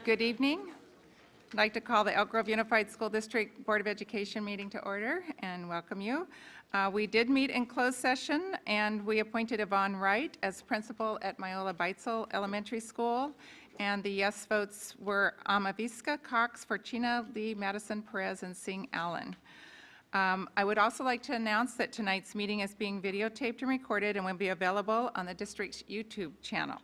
Good evening. I'd like to call the Elk Grove Unified School District Board of Education meeting to order and welcome you. We did meet in closed session and we appointed Yvonne Wright as principal at Myola Beitzel Elementary School, and the yes votes were Amavisca, Cox, Fortuna, Lee, Madison, Perez, and Singh Allen. I would also like to announce that tonight's meeting is being videotaped and recorded and will be available on the district's YouTube channel.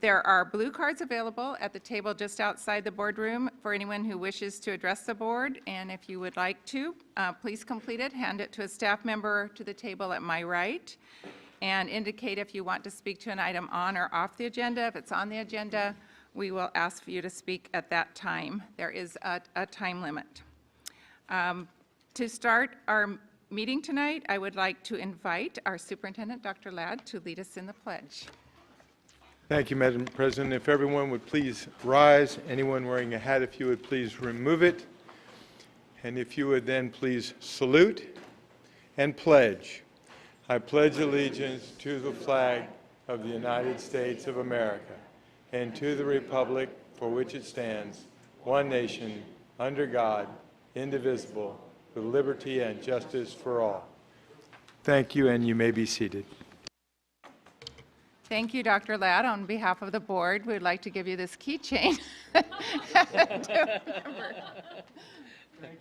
There are blue cards available at the table just outside the boardroom for anyone who wishes to address the board, and if you would like to, please complete it, hand it to a staff member to the table at my right, and indicate if you want to speak to an item on or off the agenda. If it's on the agenda, we will ask for you to speak at that time. There is a time limit. To start our meeting tonight, I would like to invite our Superintendent, Dr. Ladd, to lead us in the pledge. Thank you, Madam President. If everyone would please rise. Anyone wearing a hat, if you would please remove it. And if you would then please salute and pledge. I pledge allegiance to the flag of the United States of America and to the republic for which it stands, one nation, under God, indivisible, with liberty and justice for all. Thank you, and you may be seated. Thank you, Dr. Ladd. On behalf of the board, we'd like to give you this keychain. Thank you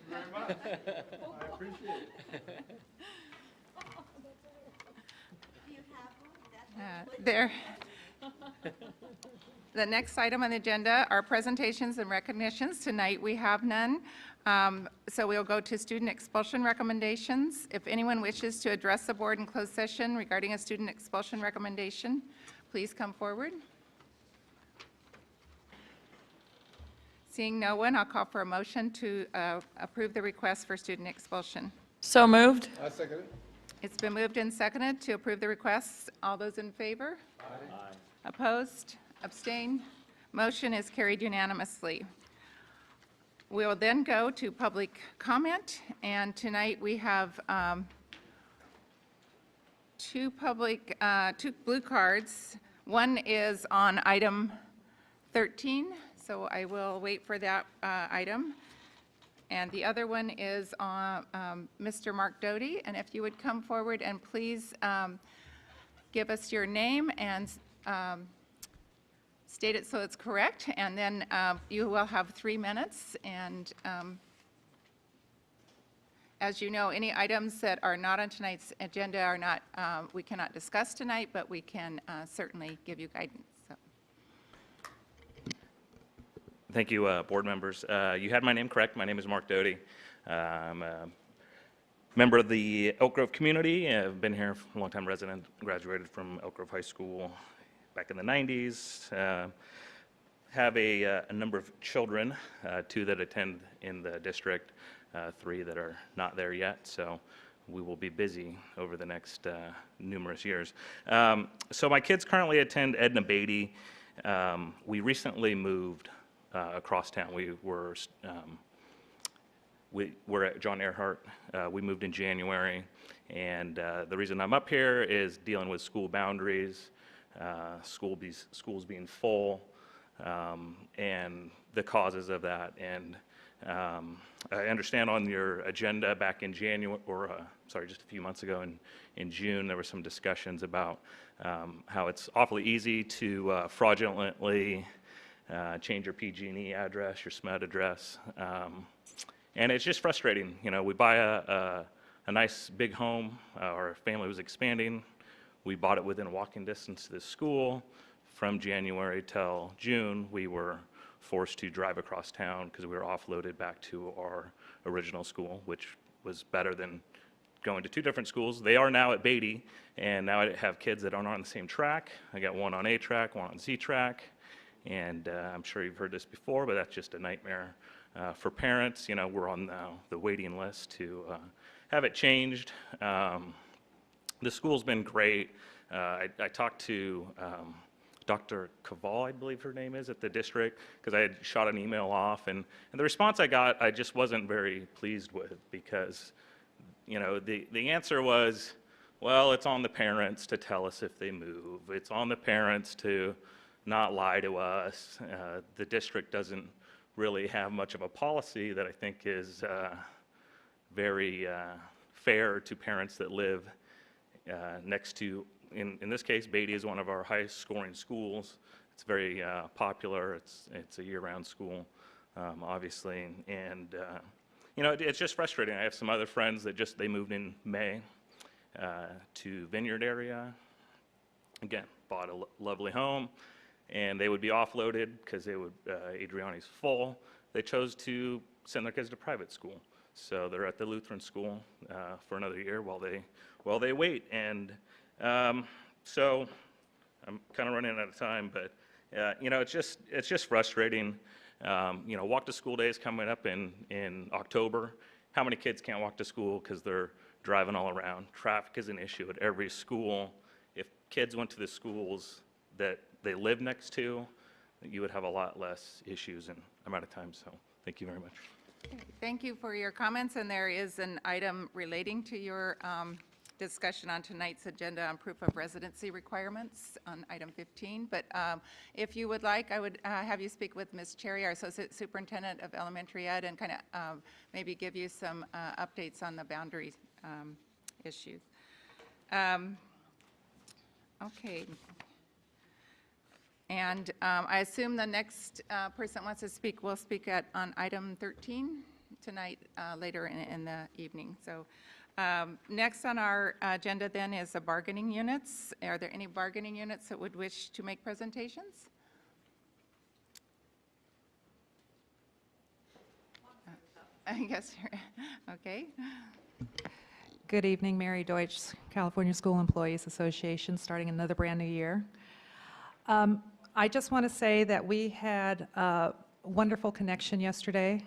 very much. I appreciate it. There. The next item on the agenda are presentations and recognitions. Tonight we have none. So we'll go to student expulsion recommendations. If anyone wishes to address the board in closed session regarding a student expulsion recommendation, please come forward. Seeing no one, I'll call for a motion to approve the request for student expulsion. So moved. I second it. It's been moved and seconded to approve the request. All those in favor? Aye. Opposed? Abstained? Motion is carried unanimously. We will then go to public comment, and tonight we have two blue cards. One is on item 13, so I will wait for that item. And the other one is on Mr. Mark Doty, and if you would come forward and please give us your name and state it so it's correct, and then you will have 3 minutes. And as you know, any items that are not on tonight's agenda are not, we cannot discuss tonight, but we can certainly give you guidance. So. Thank you, board members. You had my name correct. My name is Mark Doty. I'm a member of the Elk Grove community. I've been here for a long time resident, graduated from Elk Grove High School back in the 90s. Have a number of children, 2 that attend in the district, 3 that are not there yet, so we will be busy over the next numerous years. So my kids currently attend Edna Beatty. We recently moved across town. We're at John Earhart. We moved in January, and the reason I'm up here is dealing with school boundaries, schools being full, and the causes of that. And I understand on your agenda back in January, or just a few months ago in June, there were some discussions about how it's awfully easy to fraudulently change your PG&E address, your SMED address, and it's just frustrating. You know, we buy a nice big home. Our family was expanding. We bought it within walking distance to this school. From January till June, we were forced to drive across town because we were offloaded back to our original school, which was better than going to 2 different schools. They are now at Beatty, and now I have kids that aren't on the same track. I got one on A track, one on Z track, and I'm sure you've heard this before, but that's just a nightmare for parents. You know, we're on the waiting list to have it changed. The school's been great. I talked to Dr. Caval, I believe her name is, at the district, because I had shot an email off, and the response I got, I just wasn't very pleased with, because, you know, the answer was, well, it's on the parents to tell us if they move. It's on the parents to not lie to us. The district doesn't really have much of a policy that I think is very fair to parents that live next to, in this case, Beatty is one of our highest scoring schools. It's very popular. It's a year-round school, obviously, and it's just frustrating. I have some other friends that they moved in May to Vineyard area. Again, bought a lovely home, and they would be offloaded because Adriani's full. They chose to send their kids to private school, so they're at the Lutheran school for another year while they wait. And so I'm kind of running out of time, but it's just frustrating. Walk to school day is coming up in October. How many kids can't walk to school because they're driving all around? Traffic is an issue at every school. If kids went to the schools that they live next to, you would have a lot less issues, and I'm out of time, so thank you very much. Thank you for your comments, and there is an item relating to your discussion on tonight's agenda on proof of residency requirements on item 15. But if you would like, I would have you speak with Ms. Cherry, our Associate Superintendent of Elementary Ed, and kind of maybe give you some updates on the boundary issues. Okay. And I assume the next person that wants to speak will speak on item 13 tonight, later in the evening. So next on our agenda then is the bargaining units. Are there any bargaining units that would wish to make presentations? I guess you're, okay. Good evening, Mary Deutsch, California School Employees Association, starting another brand new year. I just want to say that we had a wonderful connection yesterday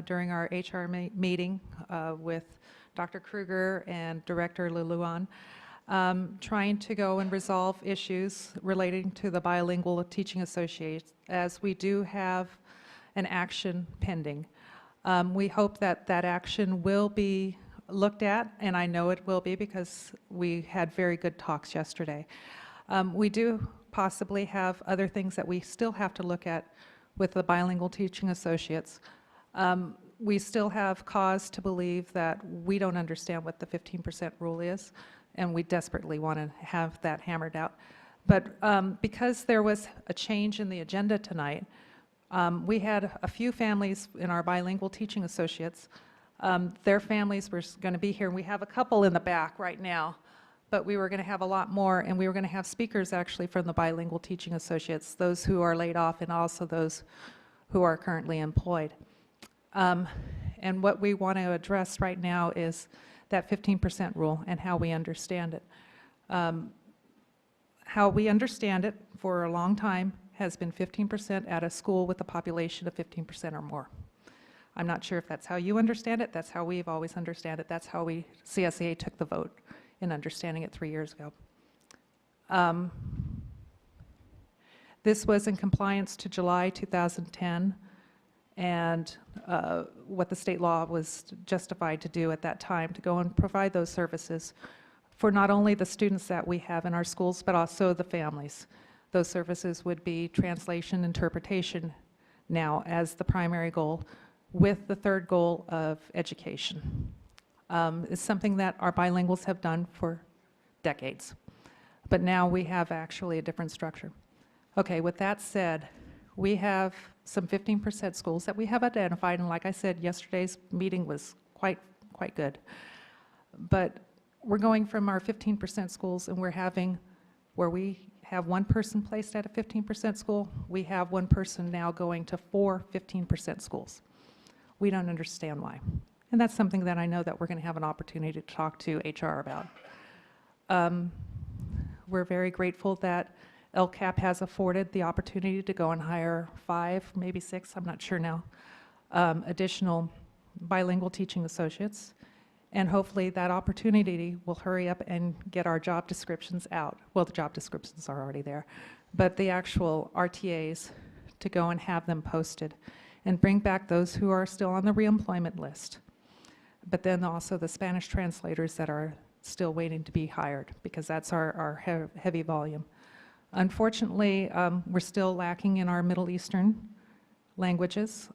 during our HR meeting with Dr. Kruger and Director Luluan, trying to go and resolve issues relating to the bilingual teaching associates, as we do have an action pending. We hope that that action will be looked at, and I know it will be because we had very good talks yesterday. We do possibly have other things that we still have to look at with the bilingual teaching associates. We still have cause to believe that we don't understand what the 15% rule is, and we desperately want to have that hammered out. But because there was a change in the agenda tonight, we had a few families in our bilingual teaching associates. Their families were going to be here, and we have a couple in the back right now, but we were going to have a lot more, and we were going to have speakers actually from the bilingual teaching associates, those who are laid off and also those who are currently employed. And what we want to address right now is that 15% rule and how we understand it. How we understand it for a long time has been 15% at a school with a population of 15% or more. I'm not sure if that's how you understand it. That's how we've always understood it. That's how CSEA took the vote in understanding it 3 years ago. This was in compliance to July 2010 and what the state law was justified to do at that time, to go and provide those services for not only the students that we have in our schools, but also the families. Those services would be translation, interpretation now as the primary goal, with the third goal of education. It's something that our bilinguals have done for decades, but now we have actually a different structure. Okay, with that said, we have some 15% schools that we have identified, and like I said, yesterday's meeting was quite good. But we're going from our 15% schools, and we're having, where we have one person placed at a 15% school, we have one person now going to 4 15% schools. We don't understand why. And that's something that I know that we're going to have an opportunity to talk to HR about. We're very grateful that LCAP has afforded the opportunity to go and hire 5, maybe 6, I'm not sure now, additional bilingual teaching associates. And hopefully that opportunity will hurry up and get our job descriptions out. Well, the job descriptions are already there, but the actual RTAs to go and have them posted and bring back those who are still on the reemployment list. But then also the Spanish translators that are still waiting to be hired, because that's our heavy volume. Unfortunately, we're still lacking in our Middle Eastern languages.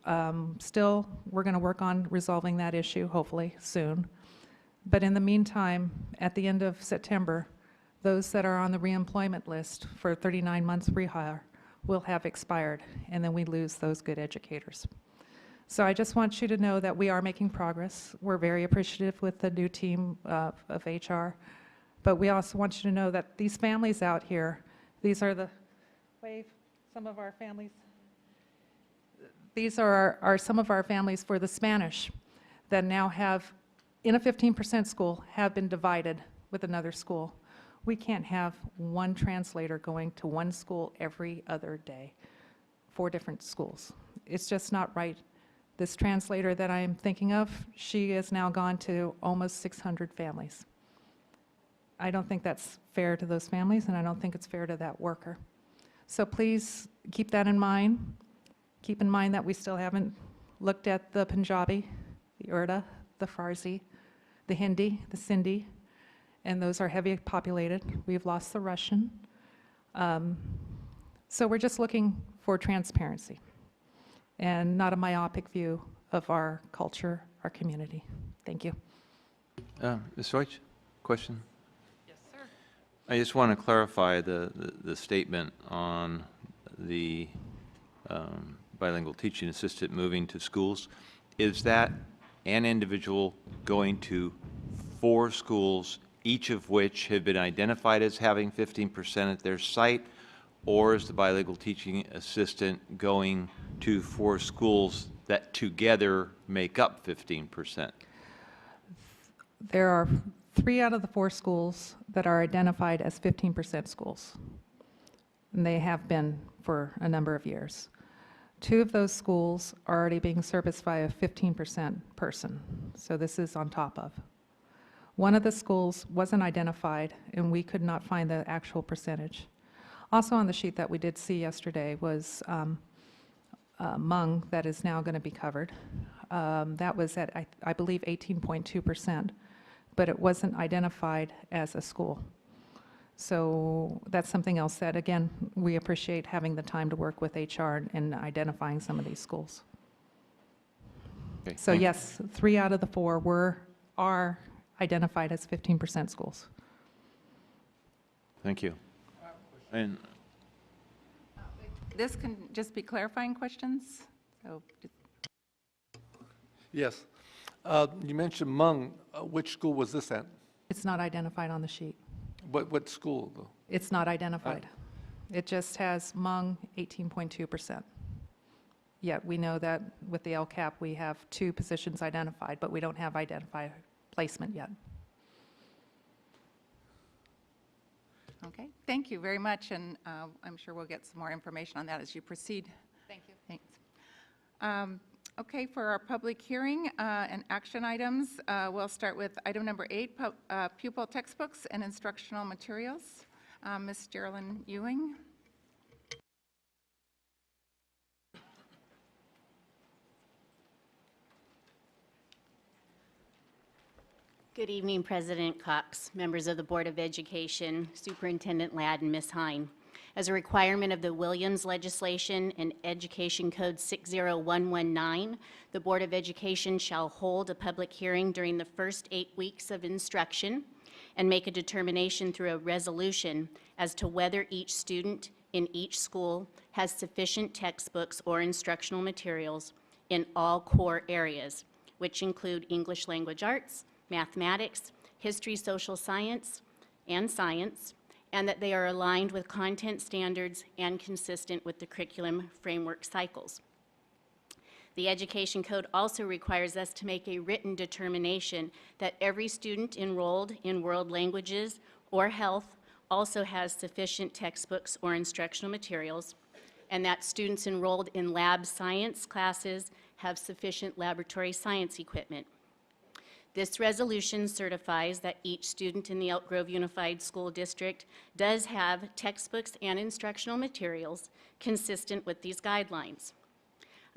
Still, we're going to work on resolving that issue, hopefully, soon. But in the meantime, at the end of September, those that are on the reemployment list for 39 months rehire will have expired, and then we lose those good educators. So I just want you to know that we are making progress. We're very appreciative with the new team of HR, but we also want you to know that these families out here, these are the, wave, some of our families. These are some of our families for the Spanish that now have, in a 15% school, have been divided with another school. We can't have one translator going to one school every other day, 4 different schools. It's just not right. This translator that I'm thinking of, she has now gone to almost 600 families. I don't think that's fair to those families, and I don't think it's fair to that worker. So please keep that in mind. Keep in mind that we still haven't looked at the Punjabi, the Urdu, the Farsi, the Hindi, the Sindhi, and those are heavily populated. We've lost the Russian. So we're just looking for transparency and not a myopic view of our culture, our community. Thank you. Ms. Deutsch, question? Yes, sir. I just want to clarify the statement on the bilingual teaching assistant moving to schools. Is that an individual going to 4 schools, each of which have been identified as having 15% at their site, or is the bilingual teaching assistant going to 4 schools that together make up 15%? There are 3 out of the 4 schools that are identified as 15% schools, and they have been for a number of years. 2 of those schools are already being serviced by a 15% person, so this is on top of. One of the schools wasn't identified, and we could not find the actual percentage. Also on the sheet that we did see yesterday was Hmong that is now going to be covered. That was at, I believe, 18.2%, but it wasn't identified as a school. So that's something else that, again, we appreciate having the time to work with HR in identifying some of these schools. Okay, So thank you. yes, 3 out of the 4 are identified as 15% schools. Thank you. And This can just be clarifying questions? So, Yes. You mentioned Hmong. Which school was this at? It's not identified on the sheet. What school, though? It's not identified. It just has Hmong 18.2%. Yet we know that with the LCAP, we have 2 positions identified, but we don't have identified placement yet. okay, thank you very much, and I'm sure we'll get some more information on that as you proceed. Thank you. Thanks. Okay, for our public hearing and action items, we'll start with item number 8, pupil textbooks and instructional materials. Ms. Geraldine Ewing. Good evening, President Cox, members of the Board of Education, Superintendent Ladd, and Ms. Hine. As a requirement of the Williams legislation and Education Code 60119, the Board of Education shall hold a public hearing during the first 8 weeks of instruction and make a determination through a resolution as to whether each student in each school has sufficient textbooks or instructional materials in all core areas, which include English language arts, mathematics, history, social science, and science, and that they are aligned with content standards and consistent with the curriculum framework cycles. The Education Code also requires us to make a written determination that every student enrolled in world languages or health also has sufficient textbooks or instructional materials, and that students enrolled in lab science classes have sufficient laboratory science equipment. This resolution certifies that each student in the Elk Grove Unified School District does have textbooks and instructional materials consistent with these guidelines.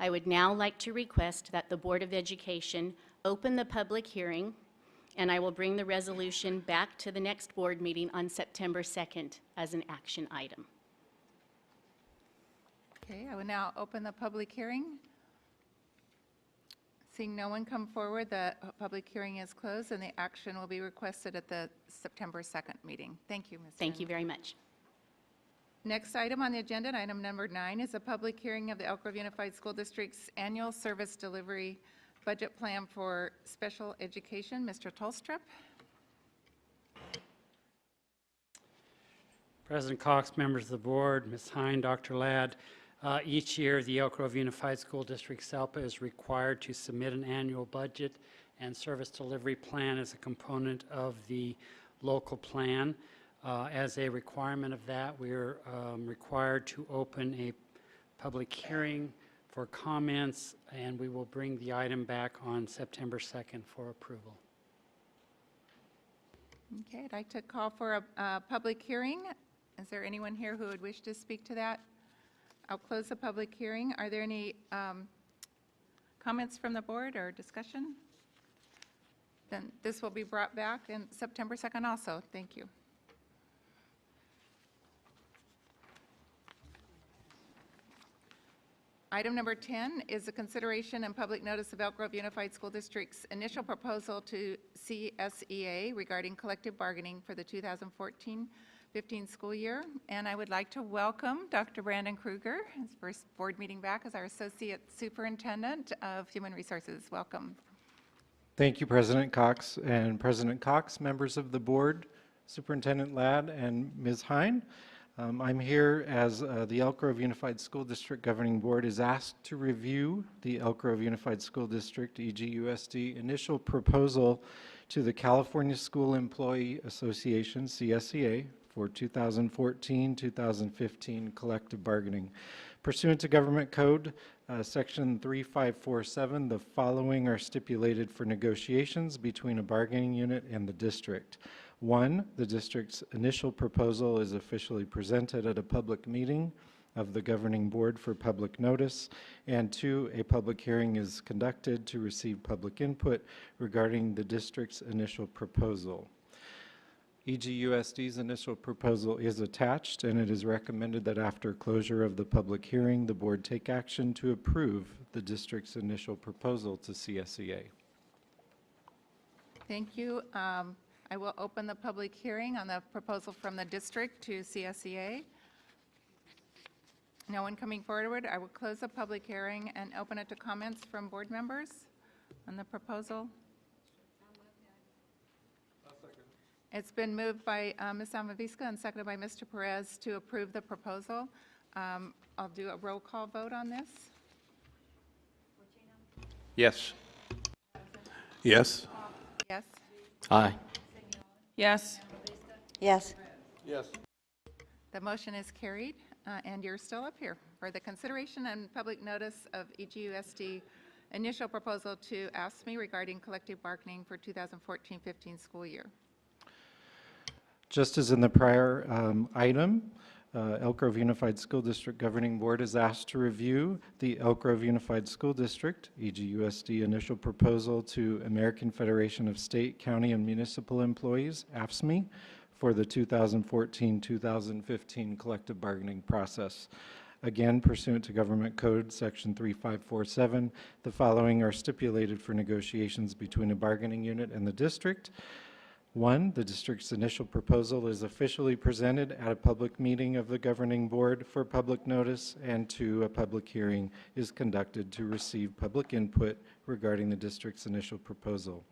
I would now like to request that the Board of Education open the public hearing, and I will bring the resolution back to the next board meeting on September 2nd as an action item. Okay, I will now open the public hearing. Seeing no one come forward, the public hearing is closed, and the action will be requested at the September 2nd meeting. Thank you, Ms. Thank you Henry. very much. Next item on the agenda, item number 9, is a public hearing of the Elk Grove Unified School District's annual service delivery budget plan for special education. Mr. Tolstrup? President Cox, members of the board, Ms. Hine, Dr. Ladd, each year the Elk Grove Unified School District SELPA is required to submit an annual budget and service delivery plan as a component of the local plan. As a requirement of that, we're required to open a public hearing for comments, and we will bring the item back on September 2nd for approval. Okay, I'd like to call for a public hearing. Is there anyone here who would wish to speak to that? I'll close the public hearing. Are there any comments from the board or discussion? Then this will be brought back in September 2nd also. Thank you. Item number 10 is a consideration and public notice of Elk Grove Unified School District's initial proposal to CSEA regarding collective bargaining for the 2014-15 school year. And I would like to welcome Dr. Brandon Kruger, his first board meeting back as our Associate Superintendent of Human Resources. Welcome. Thank you, President Cox. And President Cox, members of the board, Superintendent Ladd, and Ms. Hine. I'm here as the Elk Grove Unified School District Governing Board is asked to review the Elk Grove Unified School District, EGUSD, initial proposal to the California School Employee Association, CSEA, for 2014-2015 collective bargaining. Pursuant to Government Code, Section 3547, the following are stipulated for negotiations between a bargaining unit and the district. 1, the district's initial proposal is officially presented at a public meeting of the governing board for public notice, and 2, a public hearing is conducted to receive public input regarding the district's initial proposal. EGUSD's initial proposal is attached, and it is recommended that after closure of the public hearing, the board take action to approve the district's initial proposal to CSEA. Thank you. I will open the public hearing on the proposal from the district to CSEA. No one coming forward. I will close the public hearing and open it to comments from board members on the proposal. It's been moved by Ms. Amavisca and seconded by Mr. Perez to approve the proposal. I'll do a roll call vote on this. Yes. Yes. Yes. Aye. Yes. Yes. Yes. The motion is carried, and you're still up here for the consideration and public notice of EGUSD initial proposal to AFSCME regarding collective bargaining for 2014-15 school year. Just as in the prior item, Elk Grove Unified School District Governing Board is asked to review the Elk Grove Unified School District, EGUSD, initial proposal to American Federation of State, County, and Municipal Employees, AFSCME, for the 2014-2015 collective bargaining process. Again, pursuant to Government Code, Section 3547, the following are stipulated for negotiations between a bargaining unit and the district. 1, the district's initial proposal is officially presented at a public meeting of the governing board for public notice, and 2, a public hearing is conducted to receive public input regarding the district's initial proposal.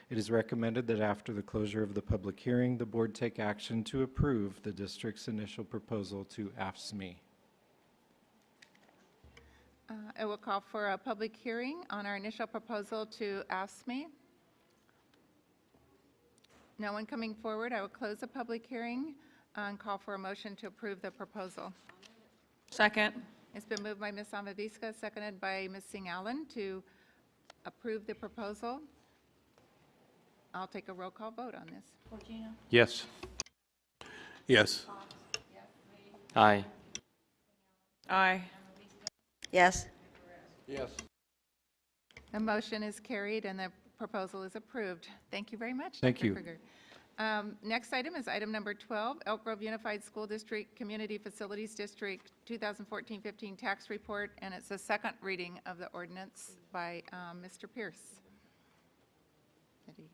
It is recommended that after the closure of the public hearing, the board take action to approve the district's initial proposal to AFSCME. I will call for a public hearing on our initial proposal to AFSCME. No one coming forward. I will close the public hearing and call for a motion to approve the proposal. Second. It's been moved by Ms. Amavisca, seconded by Ms. Singh Allen to approve the proposal. I'll take a roll call vote on this. Yes. Yes. Aye. Aye. Yes. Yes. The motion is carried and the proposal is approved. Thank you very much, Thank Dr. you. Kruger. Next item is item number 12, Elk Grove Unified School District Community Facilities District 2014-15 Tax Report, and it's a second reading of the ordinance by Mr. Pierce. Did he-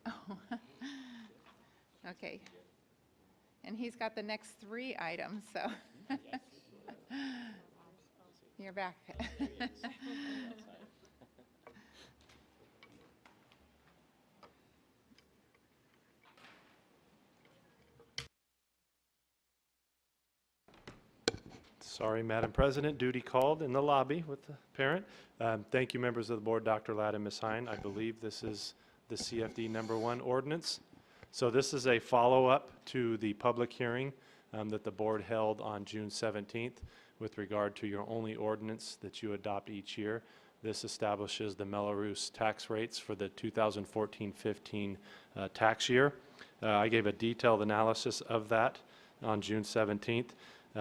Oh. Okay. And he's got the next 3 items, so. You're back. Sorry, Madam President, duty called in the lobby with the parent. Thank you, members of the board, Dr. Ladd and Ms. Hine. I believe this is the CFD number 1 ordinance. So this is a follow-up to the public hearing that the board held on June 17th with regard to your only ordinance that you adopt each year. This establishes the Mello-Roos tax rates for the 2014-15 tax year. I gave a detailed analysis of that on June 17th.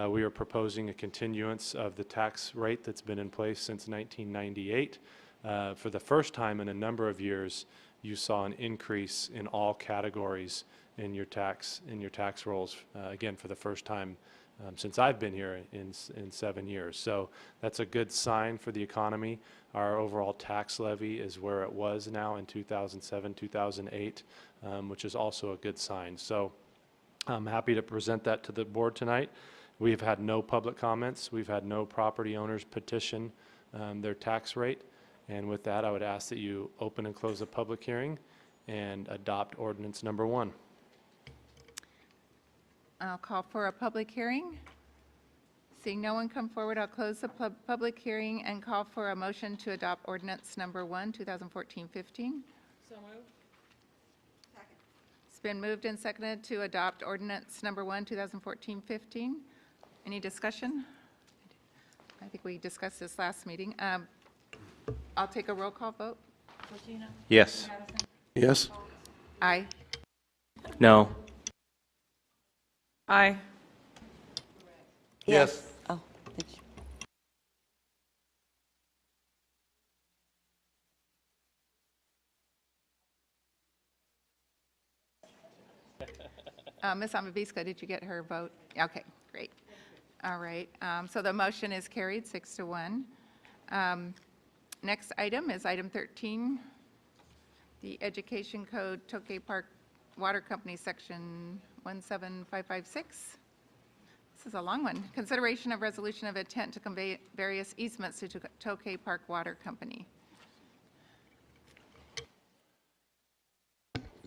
We are proposing a continuance of the tax rate that's been in place since 1998. For the first time in a number of years, you saw an increase in all categories in your tax rolls. Again, for the first time since I've been here in 7 years. So that's a good sign for the economy. Our overall tax levy is where it was now in 2007, 2008, which is also a good sign. So I'm happy to present that to the board tonight. We've had no public comments. We've had no property owners petition their tax rate. And with that, I would ask that you open and close the public hearing and adopt ordinance number 1. I'll call for a public hearing. Seeing no one come forward, I'll close the public hearing and call for a motion to adopt ordinance number 1, 2014-15. So moved. It's been moved and seconded to adopt ordinance number 1, 2014-15. Any discussion? I think we discussed this last meeting. I'll take a roll call vote. Yes. Yes. Aye. No. Aye. Yes. Oh, thank you. Ms. Amavisca, did you get her vote? Okay, great. All right, so the motion is carried 6-1. Next item is item 13, the Education Code Tokay Park Water Company, Section 17556. This is a long one. Consideration of resolution of intent to convey various easements to Tokay Park Water Company.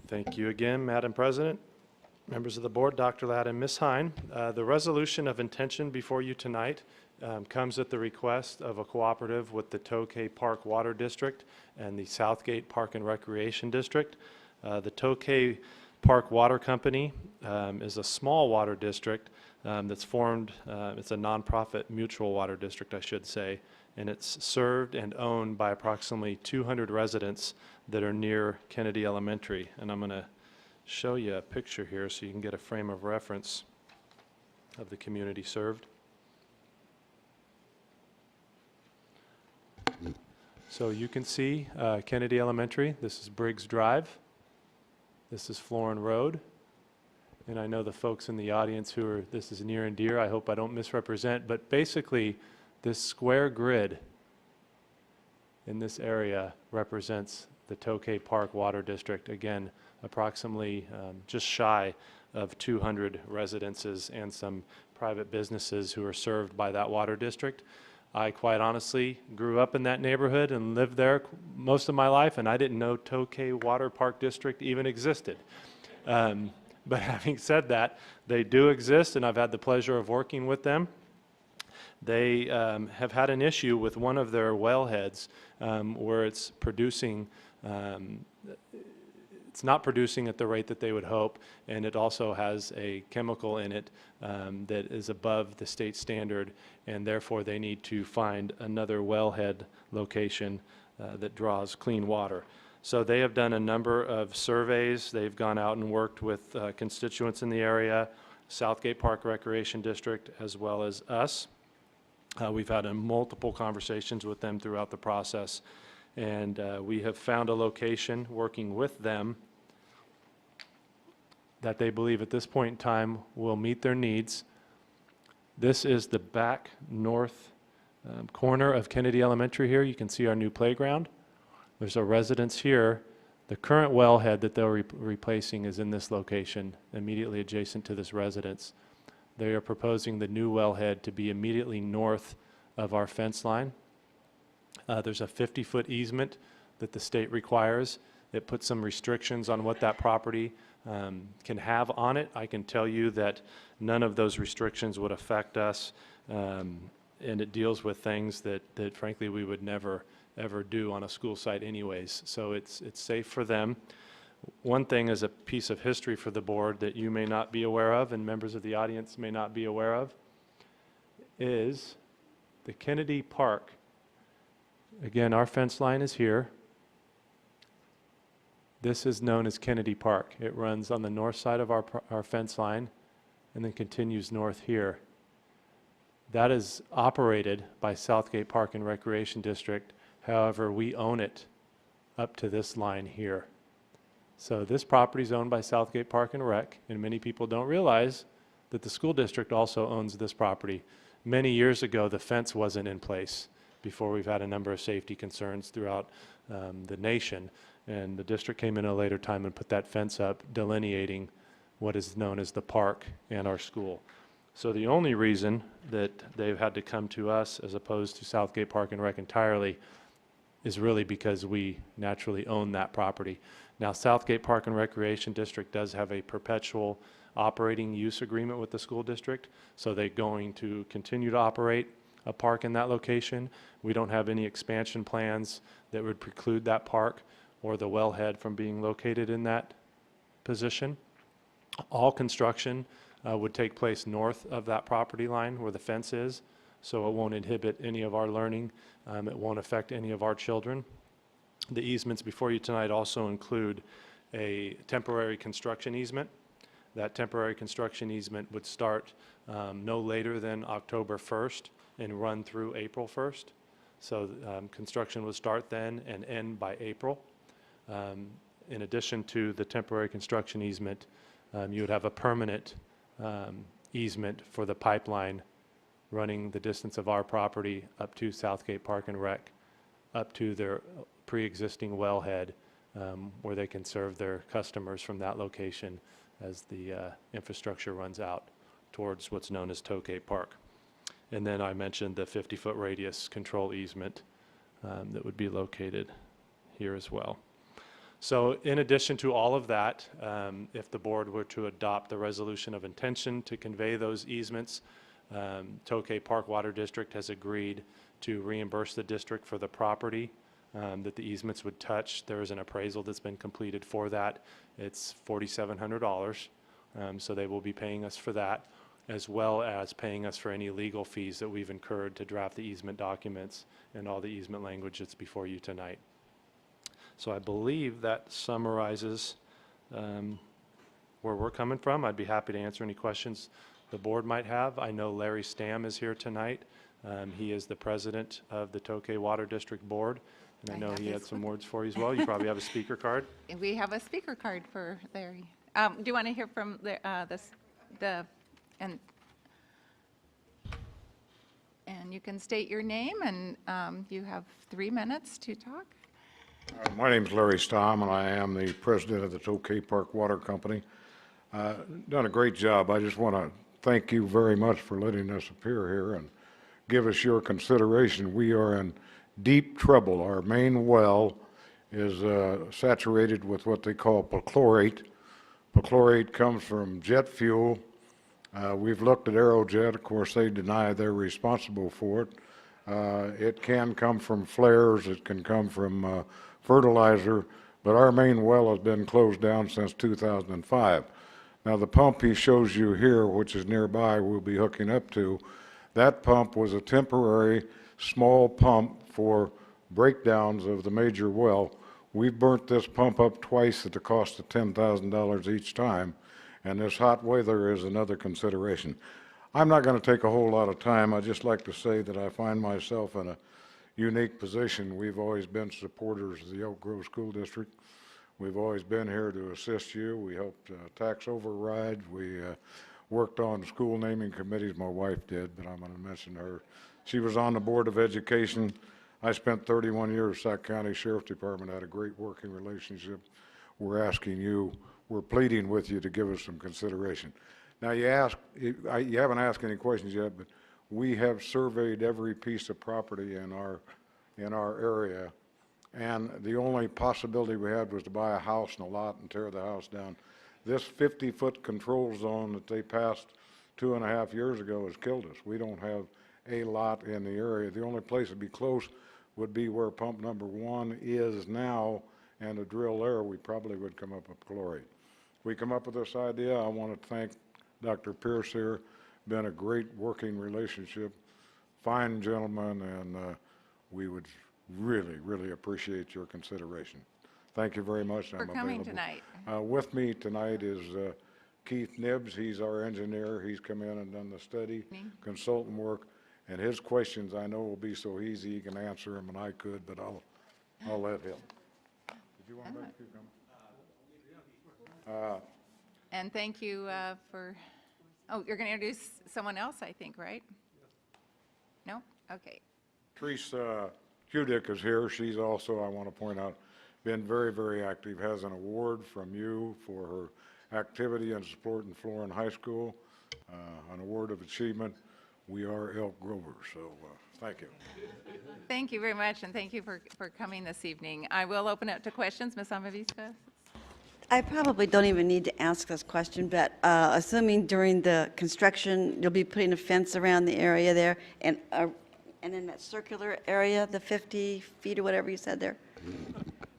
Thank you again, Madam President, members of the board, Dr. Ladd and Ms. Hine. The resolution of intention before you tonight comes at the request of a cooperative with the Tokay Park Water District and the Southgate Park and Recreation District. The Tokay Park Water Company is a small water district that's formed, it's a nonprofit mutual water district, I should say, and it's served and owned by approximately 200 residents that are near Kennedy Elementary. And I'm going to show you a picture here so you can get a frame of reference of the community served. So you can see Kennedy Elementary. This is Briggs Drive. This is Florin Road. And I know the folks in the audience who are, this is near and dear, I hope I don't misrepresent, but basically this square grid in this area represents the Tokay Park Water District. Again, approximately just shy of 200 residences and some private businesses who are served by that water district. I quite honestly grew up in that neighborhood and lived there most of my life, and I didn't know Tokay Water Park District even existed. But having said that, they do exist, and I've had the pleasure of working with them. They have had an issue with one of their wellheads where it's producing, it's not producing at the rate that they would hope, and it also has a chemical in it that is above the state standard, and therefore they need to find another wellhead location that draws clean water. So they have done a number of surveys. They've gone out and worked with constituents in the area, Southgate Park Recreation District, as well as us. We've had multiple conversations with them throughout the process, and we have found a location working with them that they believe at this point in time will meet their needs. This is the back north corner of Kennedy Elementary here. You can see our new playground. There's a residence here. The current wellhead that they're replacing is in this location, immediately adjacent to this residence. They are proposing the new wellhead to be immediately north of our fence line. There's a 50-foot easement that the state requires. It puts some restrictions on what that property can have on it. I can tell you that none of those restrictions would affect us, and it deals with things that frankly we would never ever do on a school site anyways. So it's safe for them. One thing is a piece of history for the board that you may not be aware of and members of the audience may not be aware of is the Kennedy Park. Again, our fence line is here. This is known as Kennedy Park. It runs on the north side of our fence line and then continues north here. That is operated by Southgate Park and Recreation District. However, we own it up to this line here. So this property is owned by Southgate Park and Rec, and many people don't realize that the school district also owns this property. Many years ago, the fence wasn't in place before we've had a number of safety concerns throughout the nation. And the district came in at a later time and put that fence up, delineating what is known as the park and our school. So the only reason that they've had to come to us as opposed to Southgate Park and Rec entirely is really because we naturally own that property. Now, Southgate Park and Recreation District does have a perpetual operating use agreement with the school district, so they're going to continue to operate a park in that location. We don't have any expansion plans that would preclude that park or the wellhead from being located in that position. All construction would take place north of that property line where the fence is, so it won't inhibit any of our learning. It won't affect any of our children. The easements before you tonight also include a temporary construction easement. That temporary construction easement would start no later than October 1st and run through April 1st. So construction would start then and end by April. In addition to the temporary construction easement, you would have a permanent easement for the pipeline running the distance of our property up to Southgate Park and Rec, up to their pre-existing wellhead, where they can serve their customers from that location as the infrastructure runs out towards what's known as Toadgate Park. And then I mentioned the 50-foot radius control easement that would be located here as well. So in addition to all of that, if the board were to adopt the resolution of intention to convey those easements, Toadgate Park Water District has agreed to reimburse the district for the property that the easements would touch. There is an appraisal that's been completed for that. It's $4,700, so they will be paying us for that, as well as paying us for any legal fees that we've incurred to draft the easement documents and all the easement language that's before you tonight. So I believe that summarizes where we're coming from. I'd be happy to answer any questions the board might have. I know Larry Stamm is here tonight. He is the president of the Toadgate Water District Board, and I know he had some words for you as well. You probably have a speaker card. We have a speaker card for Larry. Do you want to hear from and you can state your name, and you have 3 minutes to talk. My name is Larry Stamm, and I am the president of the Toadgate Park Water Company. Done a great job. I just want to thank you very much for letting us appear here and give us your consideration. We are in deep trouble. Our main well is saturated with what they call perchlorate. Perchlorate comes from jet fuel. We've looked at Aerojet. Of course, they deny they're responsible for it. It can come from flares. It can come from fertilizer. But our main well has been closed down since 2005. Now, the pump he shows you here, which is nearby, we'll be hooking up to, that pump was a temporary small pump for breakdowns of the major well. We've burnt this pump up twice at the cost of $10,000 each time, and this hot weather is another consideration. I'm not going to take a whole lot of time. I'd just like to say that I find myself in a unique position. We've always been supporters of the Elk Grove School District. We've always been here to assist you. We helped tax overrides. We worked on school naming committees. My wife did, but I'm going to mention her. She was on the Board of Education. I spent 31 years Sac County Sheriff Department, had a great working relationship. We're asking you, we're pleading with you to give us some consideration. Now, you haven't asked any questions yet, but we have surveyed every piece of property in our area, and the only possibility we had was to buy a house and a lot and tear the house down. This 50-foot control zone that they passed 2.5 years ago has killed us. We don't have a lot in the area. The only place that'd be close would be where pump number 1 is now, and to drill there, we probably would come up with chloride. We come up with this idea. I want to thank Dr. Pierce here. Been a great working relationship, fine gentleman, and we would really, really appreciate your consideration. Thank you very much. For coming tonight. With me tonight is Keith Nibbs. He's our engineer. He's come in and done the study, consultant work, and his questions I know will be so easy he can answer them, and I could, but I'll let him. Did you want to make a few comments? And thank you for, oh, you're going to introduce someone else, I think, right? No? Okay. Teresa Hudick is here. She's also, I want to point out, been very, very active, has an award from you for her activity and support in Florin High School, an award of achievement. We are Elk Grover, so thank you. Thank you very much, and thank you for coming this evening. I will open it to questions. Ms. Amavista? I probably don't even need to ask this question, but assuming during the construction, you'll be putting a fence around the area there, and in that circular area, the 50 feet or whatever you said there?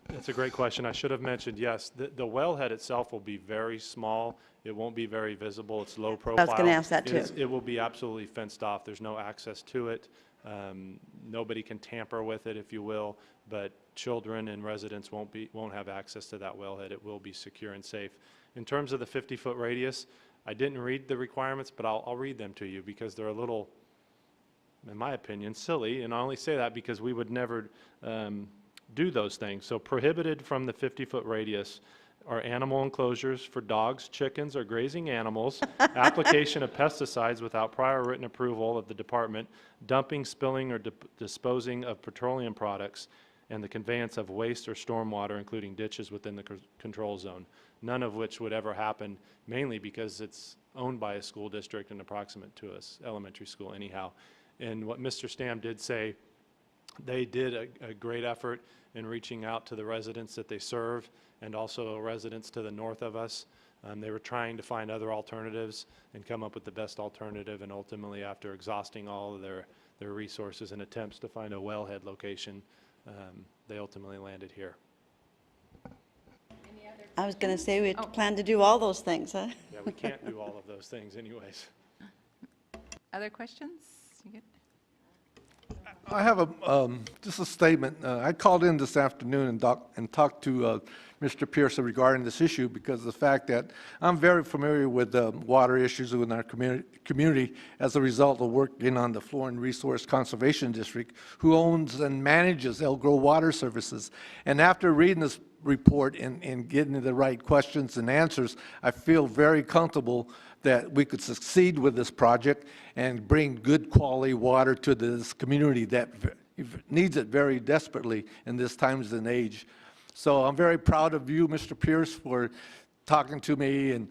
That's a great question. I should have mentioned, yes, the wellhead itself will be very small. It won't be very visible. It's low profile. I was going to ask that, too. It will be absolutely fenced off. There's no access to it. Nobody can tamper with it, if you will, but children and residents won't have access to that wellhead. It will be secure and safe. In terms of the 50-foot radius, I didn't read the requirements, but I'll read them to you because they're a little, in my opinion, silly, and I only say that because we would never do those things. So prohibited from the 50-foot radius are animal enclosures for dogs, chickens, or grazing animals, application of pesticides without prior written approval of the department, dumping, spilling, or disposing of petroleum products, and the conveyance of waste or stormwater, including ditches within the control zone, none of which would ever happen, mainly because it's owned by a school district and approximate to us, elementary school anyhow. And what Mr. Stam did say, they did a great effort in reaching out to the residents that they serve and also residents to the north of us. They were trying to find other alternatives and come up with the best alternative, and ultimately, after exhausting all of their resources and attempts to find a wellhead location, they ultimately landed here. I was going to say we plan to do all those things, huh? Yeah, we can't do all of those things anyways. Other questions? You good? I have just a statement. I called in this afternoon and talked to Mr. Pearson regarding this issue because of the fact that I'm very familiar with the water issues in our community as a result of working on the Florin Resource Conservation District, who owns and manages Elk Grove Water Services. And after reading this report and getting the right questions and answers, I feel very comfortable that we could succeed with this project and bring good quality water to this community that needs it very desperately in this times and age. So I'm very proud of you, Mr. Pierce, for talking to me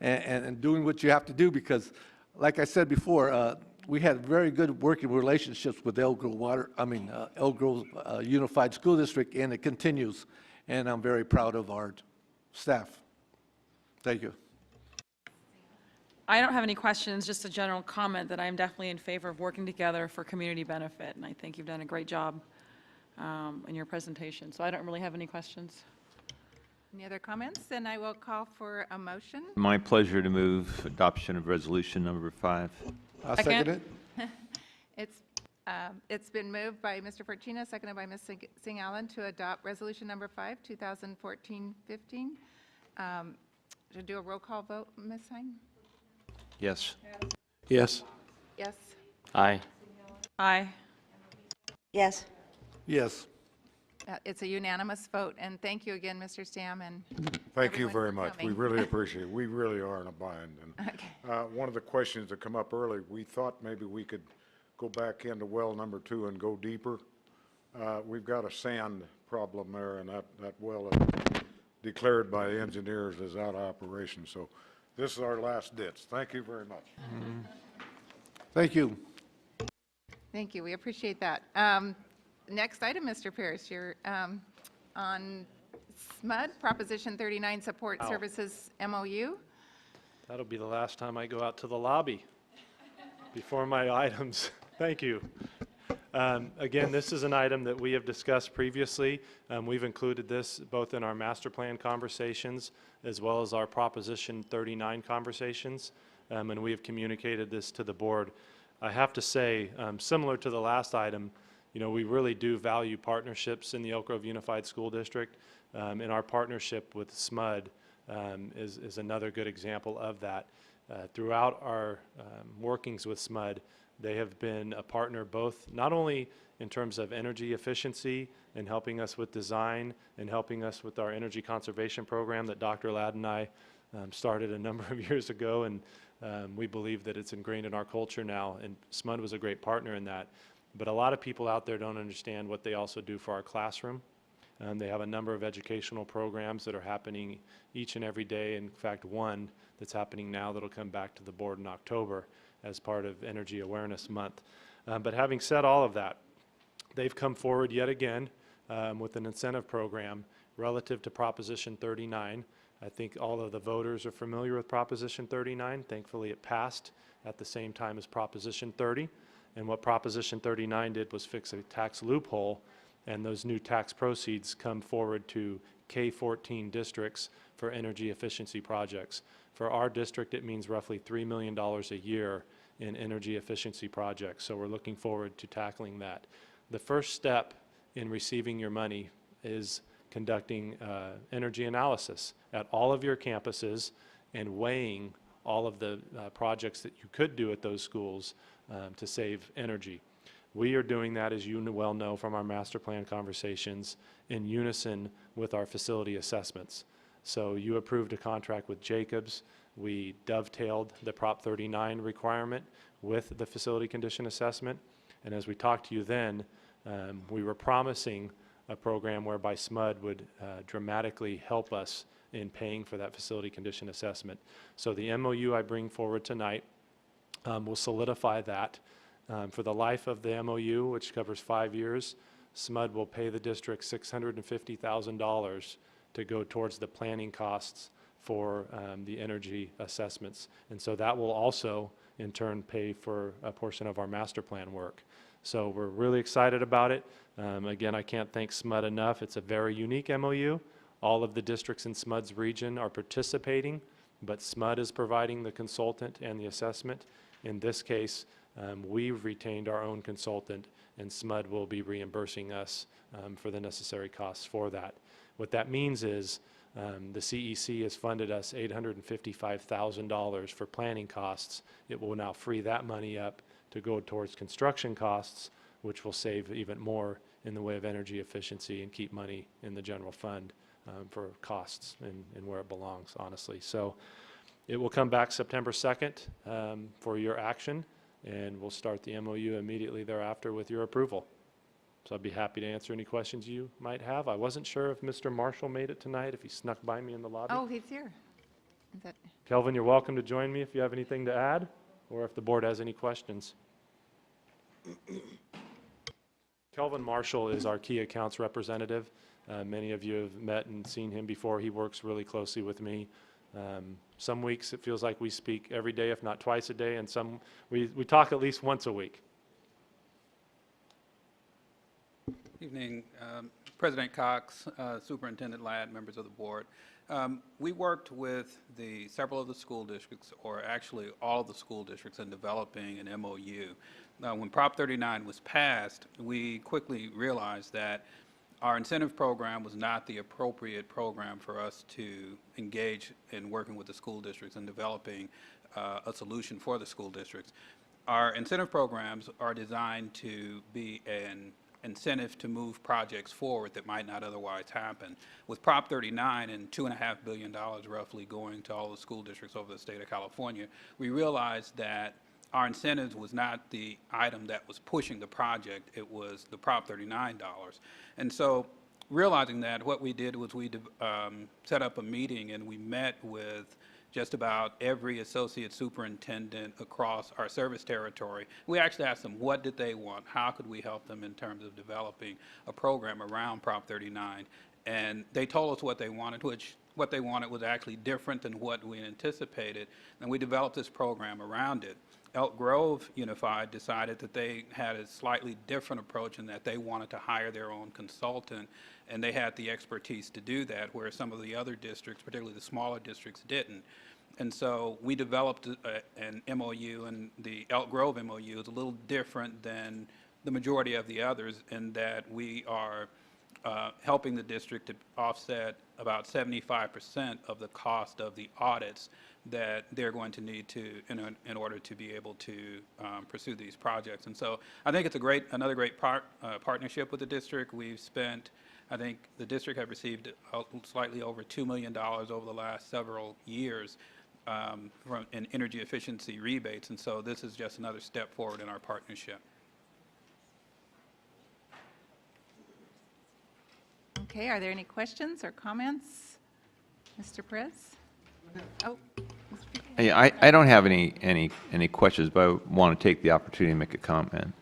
and doing what you have to do because, like I said before, we had very good working relationships with Elk Grove Elk Grove Unified School District, and it continues. And I'm very proud of our staff. Thank you. I don't have any questions, just a general comment that I'm definitely in favor of working together for community benefit, and I think you've done a great job in your presentation. So I don't really have any questions. Any other comments? Then I will call for a motion. My pleasure to move adoption of resolution number 5. I'll second it. It's been moved by Mr. Fortuna, seconded by Ms. Singh Allen to adopt resolution number 5, 2014-15. To do a roll call vote, Ms. Hine? Yes. Yes. Yes. Aye. Aye. Yes. Yes. It's a unanimous vote, and thank you again, Mr. Stam, and Thank you everyone very for much. We coming. really appreciate it. We really are in a bind. And Okay. one of the questions that come up early, we thought maybe we could go back into well number 2 and go deeper. We've got a sand problem there, and that well is declared by the engineers as out of operation. So this is our last ditch. Thank you very much. Thank you. Thank you, we appreciate that. Next item, Mr. Pierce, you're on SMUD, Proposition 39, Support Ow. Services MOU. That'll be the last time I go out to the lobby before my items. Thank you. Again, this is an item that we have discussed previously. We've included this both in our master plan conversations as well as our Proposition 39 conversations, and we have communicated this to the board. I have to say, similar to the last item, you know, we really do value partnerships in the Elk Grove Unified School District, and our partnership with SMUD is another good example of that. Throughout our workings with SMUD, they have been a partner both not only in terms of energy efficiency and helping us with design and helping us with our energy conservation program that Dr. Ladd and I started a number of years ago, and we believe that it's ingrained in our culture now, and SMUD was a great partner in that. But a lot of people out there don't understand what they also do for our classroom. They have a number of educational programs that are happening each and every day. In fact, one that's happening now that'll come back to the board in October as part of Energy Awareness Month. But having said all of that, they've come forward yet again with an incentive program relative to Proposition 39. I think all of the voters are familiar with Proposition 39. Thankfully, it passed at the same time as Proposition 30. And what Proposition 39 did was fix a tax loophole, and those new tax proceeds come forward to K-14 districts for energy efficiency projects. For our district, it means roughly $3 million a year in energy efficiency projects, so we're looking forward to tackling that. The first step in receiving your money is conducting energy analysis at all of your campuses and weighing all of the projects that you could do at those schools to save energy. We are doing that, as you well know from our master plan conversations, in unison with our facility assessments. So you approved a contract with Jacobs. We dovetailed the Prop 39 requirement with the facility condition assessment. And as we talked to you then, we were promising a program whereby SMUD would dramatically help us in paying for that facility condition assessment. So the MOU I bring forward tonight will solidify that. For the life of the MOU, which covers 5 years, SMUD will pay the district $650,000 to go towards the planning costs for the energy assessments. And so that will also, in turn, pay for a portion of our master plan work. So we're really excited about it. Again, I can't thank SMUD enough. It's a very unique MOU. All of the districts in SMUD's region are participating, but SMUD is providing the consultant and the assessment. In this case, we've retained our own consultant, and SMUD will be reimbursing us for the necessary costs for that. What that means is the CEC has funded us $855,000 for planning costs. It will now free that money up to go towards construction costs, which will save even more in the way of energy efficiency and keep money in the general fund for costs and where it belongs, honestly. So it will come back September 2nd for your action, and we'll start the MOU immediately thereafter with your approval. So I'd be happy to answer any questions you might have. I wasn't sure if Mr. Marshall made it tonight, if he snuck by me in the lobby. Oh, he's here. Is that- Kelvin, you're welcome to join me if you have anything to add, or if the board has any questions. Kelvin Marshall is our key accounts representative. Many of you have met and seen him before. He works really closely with me. Some weeks it feels like we speak every day, if not twice a day, and some we talk at least once a week. Evening, President Cox, Superintendent Ladd, members of the board. We worked with several of the school districts, or actually all of the school districts, in developing an MOU. When Prop 39 was passed, we quickly realized that our incentive program was not the appropriate program for us to engage in working with the school districts and developing a solution for the school districts. Our incentive programs are designed to be an incentive to move projects forward that might not otherwise happen. With Prop 39 and $2.5 billion roughly going to all the school districts over the state of California, we realized that our incentives was not the item that was pushing the project, it was the Prop 39 dollars. And so realizing that, what we did was we set up a meeting and we met with just about every associate superintendent across our service territory. We actually asked them what did they want, how could we help them in terms of developing a program around Prop 39. And they told us what they wanted, which what they wanted was actually different than what we anticipated. And we developed this program around it. Elk Grove Unified decided that they had a slightly different approach and that they wanted to hire their own consultant, and they had the expertise to do that, where some of the other districts, particularly the smaller districts, didn't. And so we developed an MOU, and the Elk Grove MOU is a little different than the majority of the others in that we are helping the district to offset about 75% of the cost of the audits that they're going to need to in order to be able to pursue these projects. And so I think it's another great partnership with the district. We've spent, I think the district have received slightly over $2 million over the last several years in energy efficiency rebates. And so this is just another step forward in our partnership. Okay, are there any questions or comments? Mr. Perez? Oh. Hey, I don't have any questions, but I want to take the opportunity to make a comment,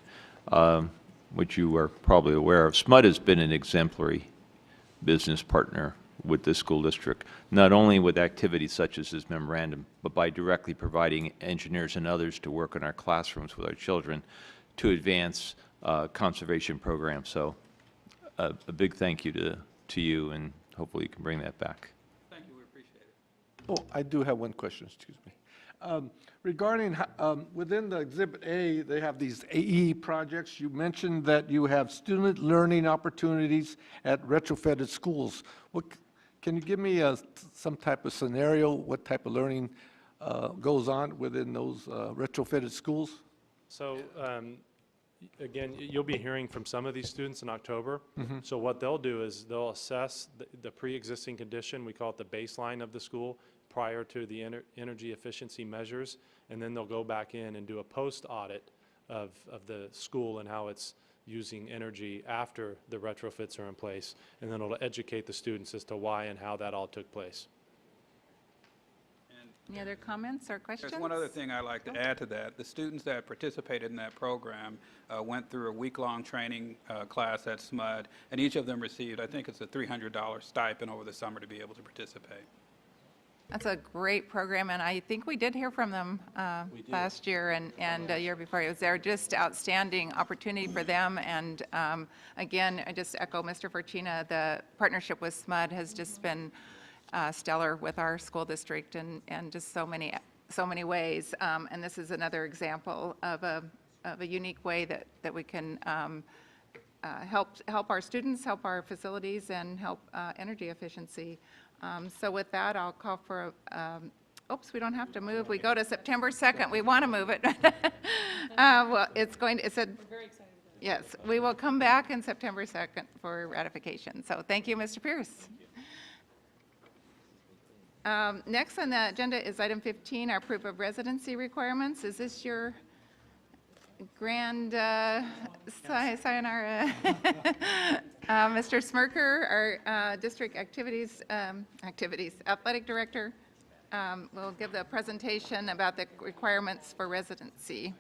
which you are probably aware of. SMUD has been an exemplary business partner with this school district, not only with activities such as this memorandum, but by directly providing engineers and others to work in our classrooms with our children to advance conservation programs. So a big thank you to you, and hopefully you can bring that back. Thank you, we appreciate it. Oh, I do have one question, excuse me. Regarding, within the Exhibit A, they have these AE projects. You mentioned that you have student learning opportunities at retrofitted schools. Can you give me some type of scenario, what type of learning goes on within those retrofitted schools? So again, you'll be hearing from some of these students in October. So what they'll do is they'll assess the pre-existing condition, we call it the baseline of the school, prior to the energy efficiency measures, and then they'll go back in and do a post-audit of the school and how it's using energy after the retrofits are in place, and then it'll educate the students as to why and how that all took place. Any other comments or questions? There's one other thing I'd like to add to that. The students that participated in that program went through a week-long training class at SMUD, and each of them received, I think it's a $300 stipend over the summer to be able to participate. That's a great program, and I think we did hear from them last year and a year before. It was there, just outstanding opportunity for them. And again, I just echo Mr. Fortuna, the partnership with SMUD has just been stellar with our school district and just so many ways. And this is another example of a unique way that we can help our students, help our facilities, and help energy efficiency. So with that, I'll call for oops, we don't have to move. We go to September 2nd. We want to move it. Well, it's a, yes, we will come back in September 2nd for ratification. So thank you, Mr. Pierce. Next on the agenda is item 15, our proof of residency requirements. Is this your grand sayonara? Mr. Smirker, our district activities athletic director, will give the presentation about the requirements for residency.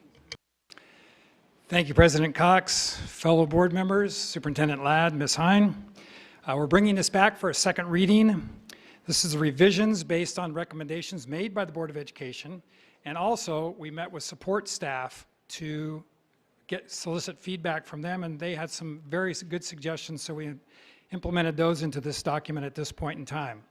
Thank you, President Cox, fellow board members, Superintendent Ladd, Ms. Hine. We're bringing this back for a second reading. This is revisions based on recommendations made by the Board of Education, and also we met with support staff to solicit feedback from them, and they had some very good suggestions, so we implemented those into this document at this point in time.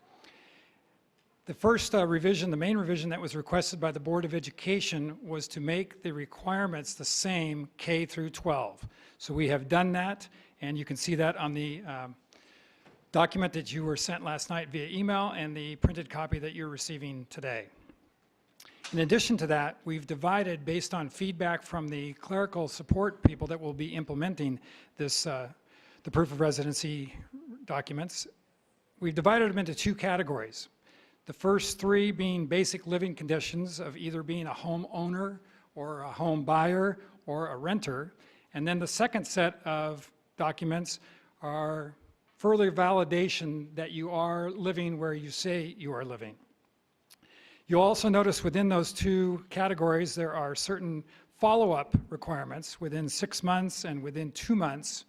The first revision, the main revision that was requested by the Board of Education, was to make the requirements the same K through 12. So we have done that, and you can see that on the document that you were sent last night via email and the printed copy that you're receiving today. In addition to that, we've divided, based on feedback from the clerical support people that will be implementing this, the proof of residency documents, we've divided them into 2 categories. The first 3 being basic living conditions of either being a homeowner or a home buyer or a renter. And then the second set of documents are further validation that you are living where you say you are living. You'll also notice within those 2 categories, there are certain follow-up requirements within 6 months and within 2 months.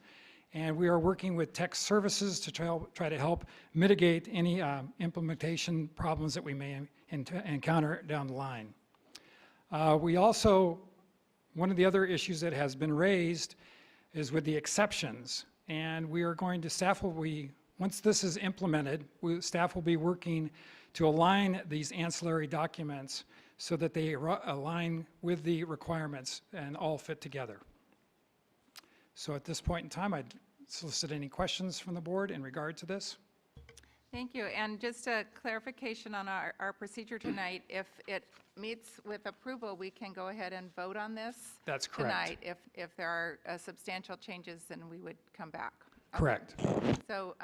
And we are working with tech services to try to help mitigate any implementation problems that we may encounter down the line. We also, one of the other issues that has been raised is with the exceptions. And we are going to, staff will be, once this is implemented, staff will be working to align these ancillary documents so that they align with the requirements and all fit together. So at this point in time, I'd solicit any questions from the board in regard to this. Thank you. And just a clarification on our procedure tonight, if it meets with approval, we can go ahead and vote on this That's correct. tonight. If there are substantial changes, then we would come back. Correct. So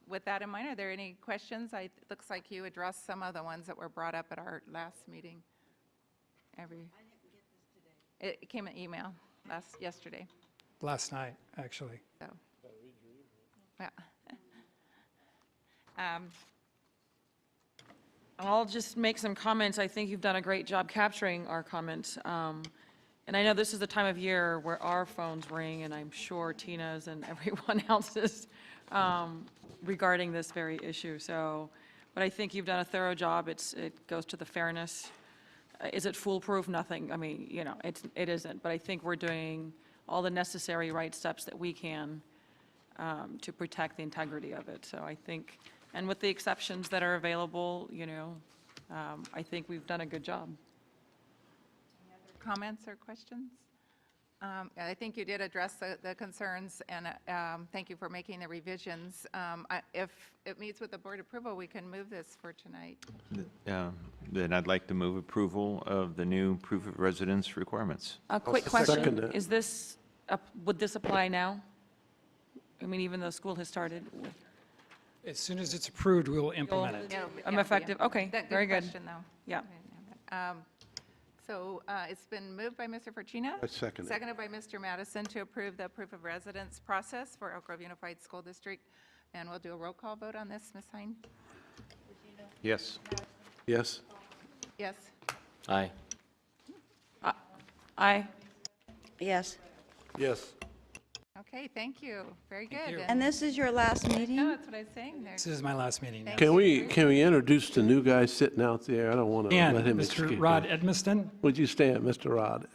with that in mind, are there any questions? It looks like you addressed some of the ones that were brought up at our last meeting. I didn't get this today. It came an email yesterday. Last night, actually. So, yeah. I'll just make some comments. I think you've done a great job capturing our comments. And I know this is the time of year where our phones ring, and I'm sure Tina's and everyone else's regarding this very issue. So, but I think you've done a thorough job. It goes to the fairness. Is it foolproof? Nothing. I mean, you know, it isn't. But I think we're doing all the necessary right steps that we can to protect the integrity of it. So I think, and with the exceptions that are available, you know, I think we've done a good job. Comments or questions? I think you did address the concerns, and thank you for making the revisions. If it meets with the board approval, we can move this for tonight. Then I'd like to move approval of the new proof of residence requirements. A quick question, is this, would this apply now? I mean, even though school has started? As soon as it's approved, we will implement it. I'm effective, okay, very good. Question, though. Yeah. So it's been moved by Mr. Fortuna. I second it. Seconded by Mr. Madison to approve the proof of residence process for Elk Grove Unified School District. And we'll do a roll call vote on this, Ms. Hine? Yes. Yes. Yes. Aye. Aye. Yes. Yes. Okay, thank you. Very good. you. And this is your last No, meeting? that's what I was saying there. This is my last meeting. Thank Can we introduce the new guy sitting out there? I don't want to And let him escape. Mr. Rod Edmiston. Would you stand, Mr. Rod?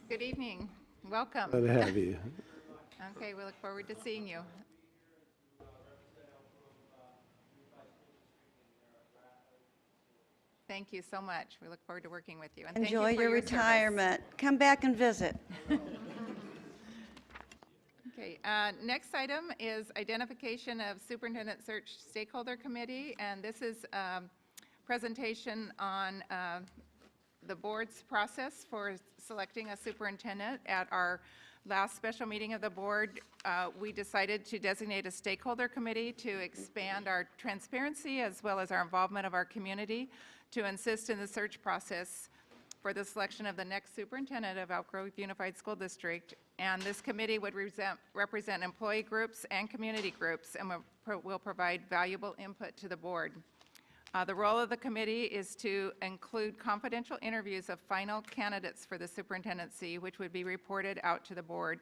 Good evening. Welcome. Glad to have you. Okay, we look forward to seeing you. Thank you so much. We look forward to working with you. And thank you Enjoy for your service. retirement. Come back and visit. Okay, next item is identification of Superintendent Search Stakeholder Committee, and this is presentation on the board's process for selecting a superintendent. At our last special meeting of the board, we decided to designate a stakeholder committee to expand our transparency as well as our involvement of our community to assist in the search process for the selection of the next superintendent of Elk Grove Unified School District. And this committee would represent employee groups and community groups and will provide valuable input to the board. The role of the committee is to include confidential interviews of final candidates for the superintendency, which would be reported out to the board.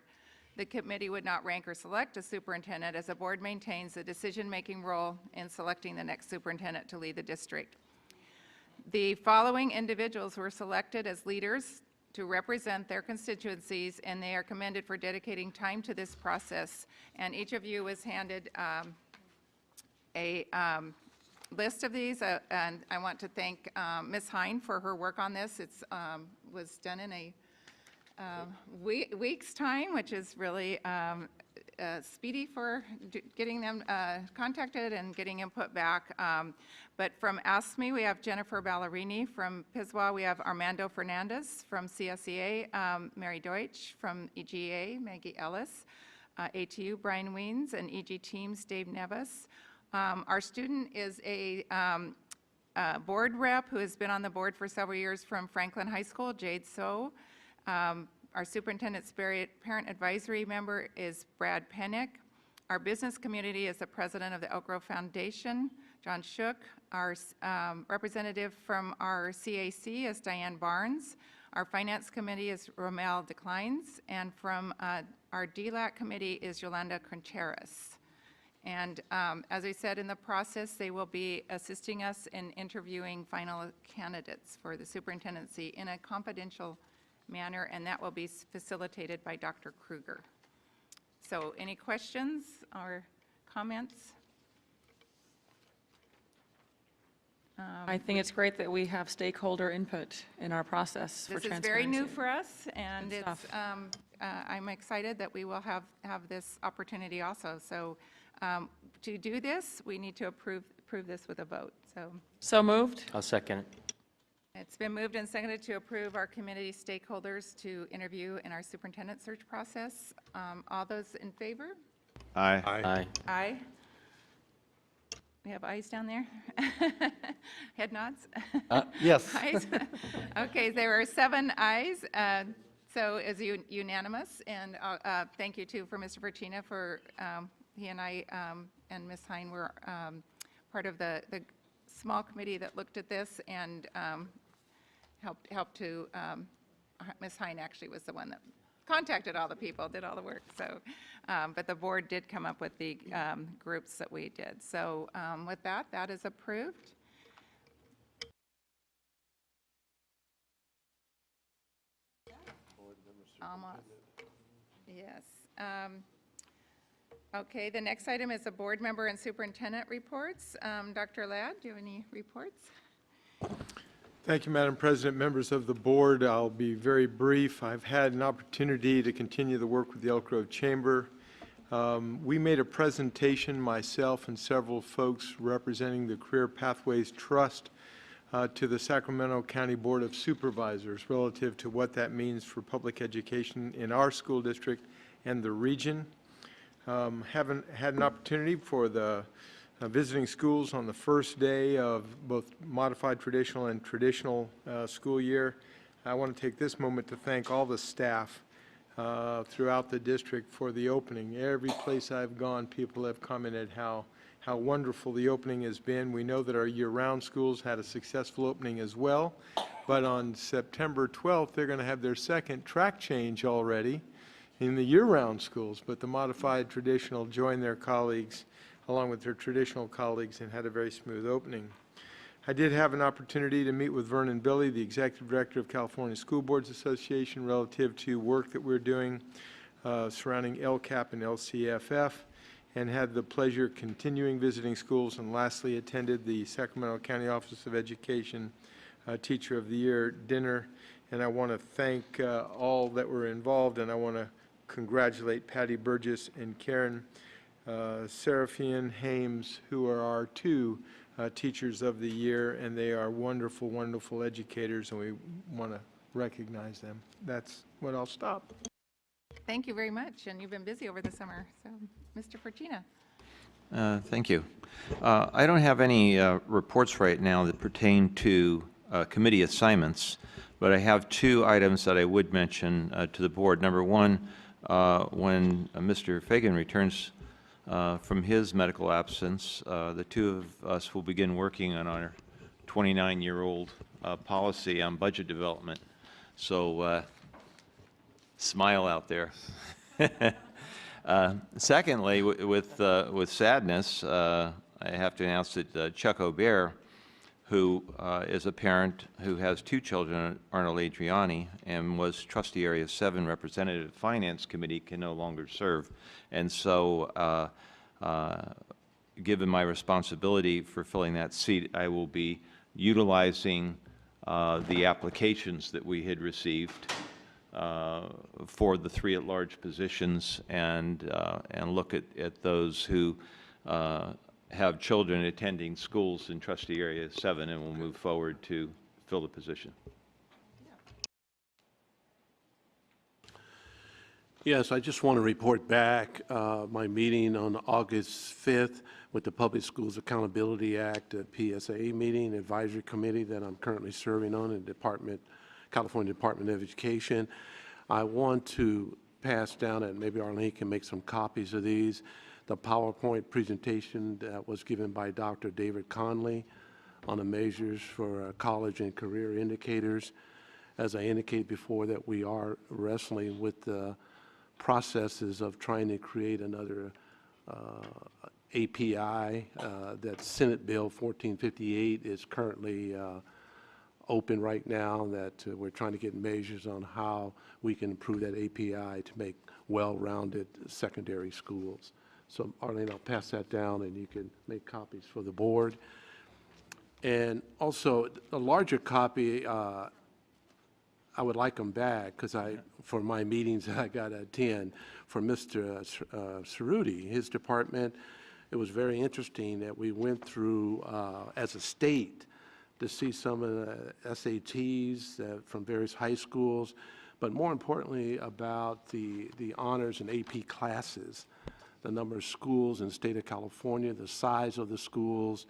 The committee would not rank or select a superintendent, as the board maintains the decision-making role in selecting the next superintendent to lead the district. The following individuals were selected as leaders to represent their constituencies, and they are commended for dedicating time to this process. And each of you was handed a list of these, and I want to thank Ms. Hine for her work on this. It was done in a week's time, which is really speedy for getting them contacted and getting input back. But from ASME, we have Jennifer Ballerini. From PISWA, we have Armando Fernandez. From CSEA, Mary Deutsch. From EGA, Maggie Ellis. ATU, Brian Weens. And EG Teams, Dave Nevis. Our student is a board rep who has been on the board for several years from Franklin High School, Jade So. Our superintendent's parent advisory member is Brad Pennick. Our business community is the president of the Elk Grove Foundation, John Shook. Our representative from our CAC is Diane Barnes. Our finance committee is Romel Declines. And from our DLAC committee is Yolanda Contreras. And as I said in the process, they will be assisting us in interviewing final candidates for the superintendency in a confidential manner, and that will be facilitated by Dr. Kruger. So any questions or comments? I think it's great that we have stakeholder input in our process for This transparency. is very new for us, and Good it's, stuff. I'm excited that we will have this opportunity also. So to do this, we need to approve this with a vote. So moved. I'll second it. It's been moved and seconded to approve our community stakeholders to interview in our superintendent search process. All those in favor? Aye. Aye. Aye. We have ayes down there? Head nods? Yes. Ayes? Okay, there are 7 ayes, so is unanimous. And thank you, too, for Mr. Verchina for, he and I and Ms. Hine were part of the small committee that looked at this and helped to, Ms. Hine actually was the one that contacted all the people, did all the work. So, but the board did come up with the groups that we did. So with that, that is approved. Almost. Yes. Okay, the next item is the board member and superintendent reports. Dr. Ladd, do you have any reports? Thank you, Madam President. Members of the board, I'll be very brief. I've had an opportunity to continue the work with the Elk Grove Chamber. We made a presentation, myself and several folks representing the Career Pathways Trust, to the Sacramento County Board of Supervisors relative to what that means for public education in our school district and the region. Haven't had an opportunity for the visiting schools on the first day of both modified traditional and traditional school year. I want to take this moment to thank all the staff throughout the district for the opening. Every place I've gone, people have commented how wonderful the opening has been. We know that our year-round schools had a successful opening as well, but on September 12th, they're going to have their second track change already in the year-round schools, but the modified traditional joined their colleagues along with their traditional colleagues and had a very smooth opening. I did have an opportunity to meet with Vernon Billy, the Executive Director of California School Boards Association, relative to work that we're doing surrounding LCAP and LCFF, and had the pleasure continuing visiting schools, and lastly attended the Sacramento County Office of Education Teacher of the Year dinner. And I want to thank all that were involved, and I want to congratulate Patty Burgess and Karen Seraphian Hames, who are our 2 Teachers of the Year, and they are wonderful, wonderful educators, and we want to recognize them. That's what I'll stop. Thank you very much, and you've been busy over the summer. So, Mr. Fortuna. Thank you. I don't have any reports right now that pertain to committee assignments, but I have 2 items that I would mention to the board. Number one, when Mr. Fagan returns from his medical absence, the 2 of us will begin working on our 29-year-old policy on budget development. So smile out there. Secondly, with sadness, I have to announce that Chuck Aubert, who is a parent who has 2 children, Arnold Adriani, and was trustee Area 7 representative Finance Committee, can no longer serve. And so given my responsibility for filling that seat, I will be utilizing the applications that we had received for the 3 at-large positions and look at those who have children attending schools in trustee area 7, and we'll move forward to fill the position. Yes, I just want to report back my meeting on August 5th with the Public Schools Accountability Act PSA meeting advisory committee that I'm currently serving on in California Department of Education. I want to pass down, and maybe Arlene can make some copies of these, the PowerPoint presentation that was given by Dr. David Conley on the measures for college and career indicators. As I indicated before, that we are wrestling with the processes of trying to create another API. That Senate Bill 1458 is currently open right now, that we're trying to get measures on how we can improve that API to make well-rounded secondary schools. So Arlene, I'll pass that down and you can make copies for the board. And also a larger copy, I would like them back because for my meetings that I got to attend, for Mr. Cerruti, his department, it was very interesting that we went through as a state to see some of the SATs from various high schools, but more importantly about the honors and AP classes, the number of schools in the state of California, the size of the schools,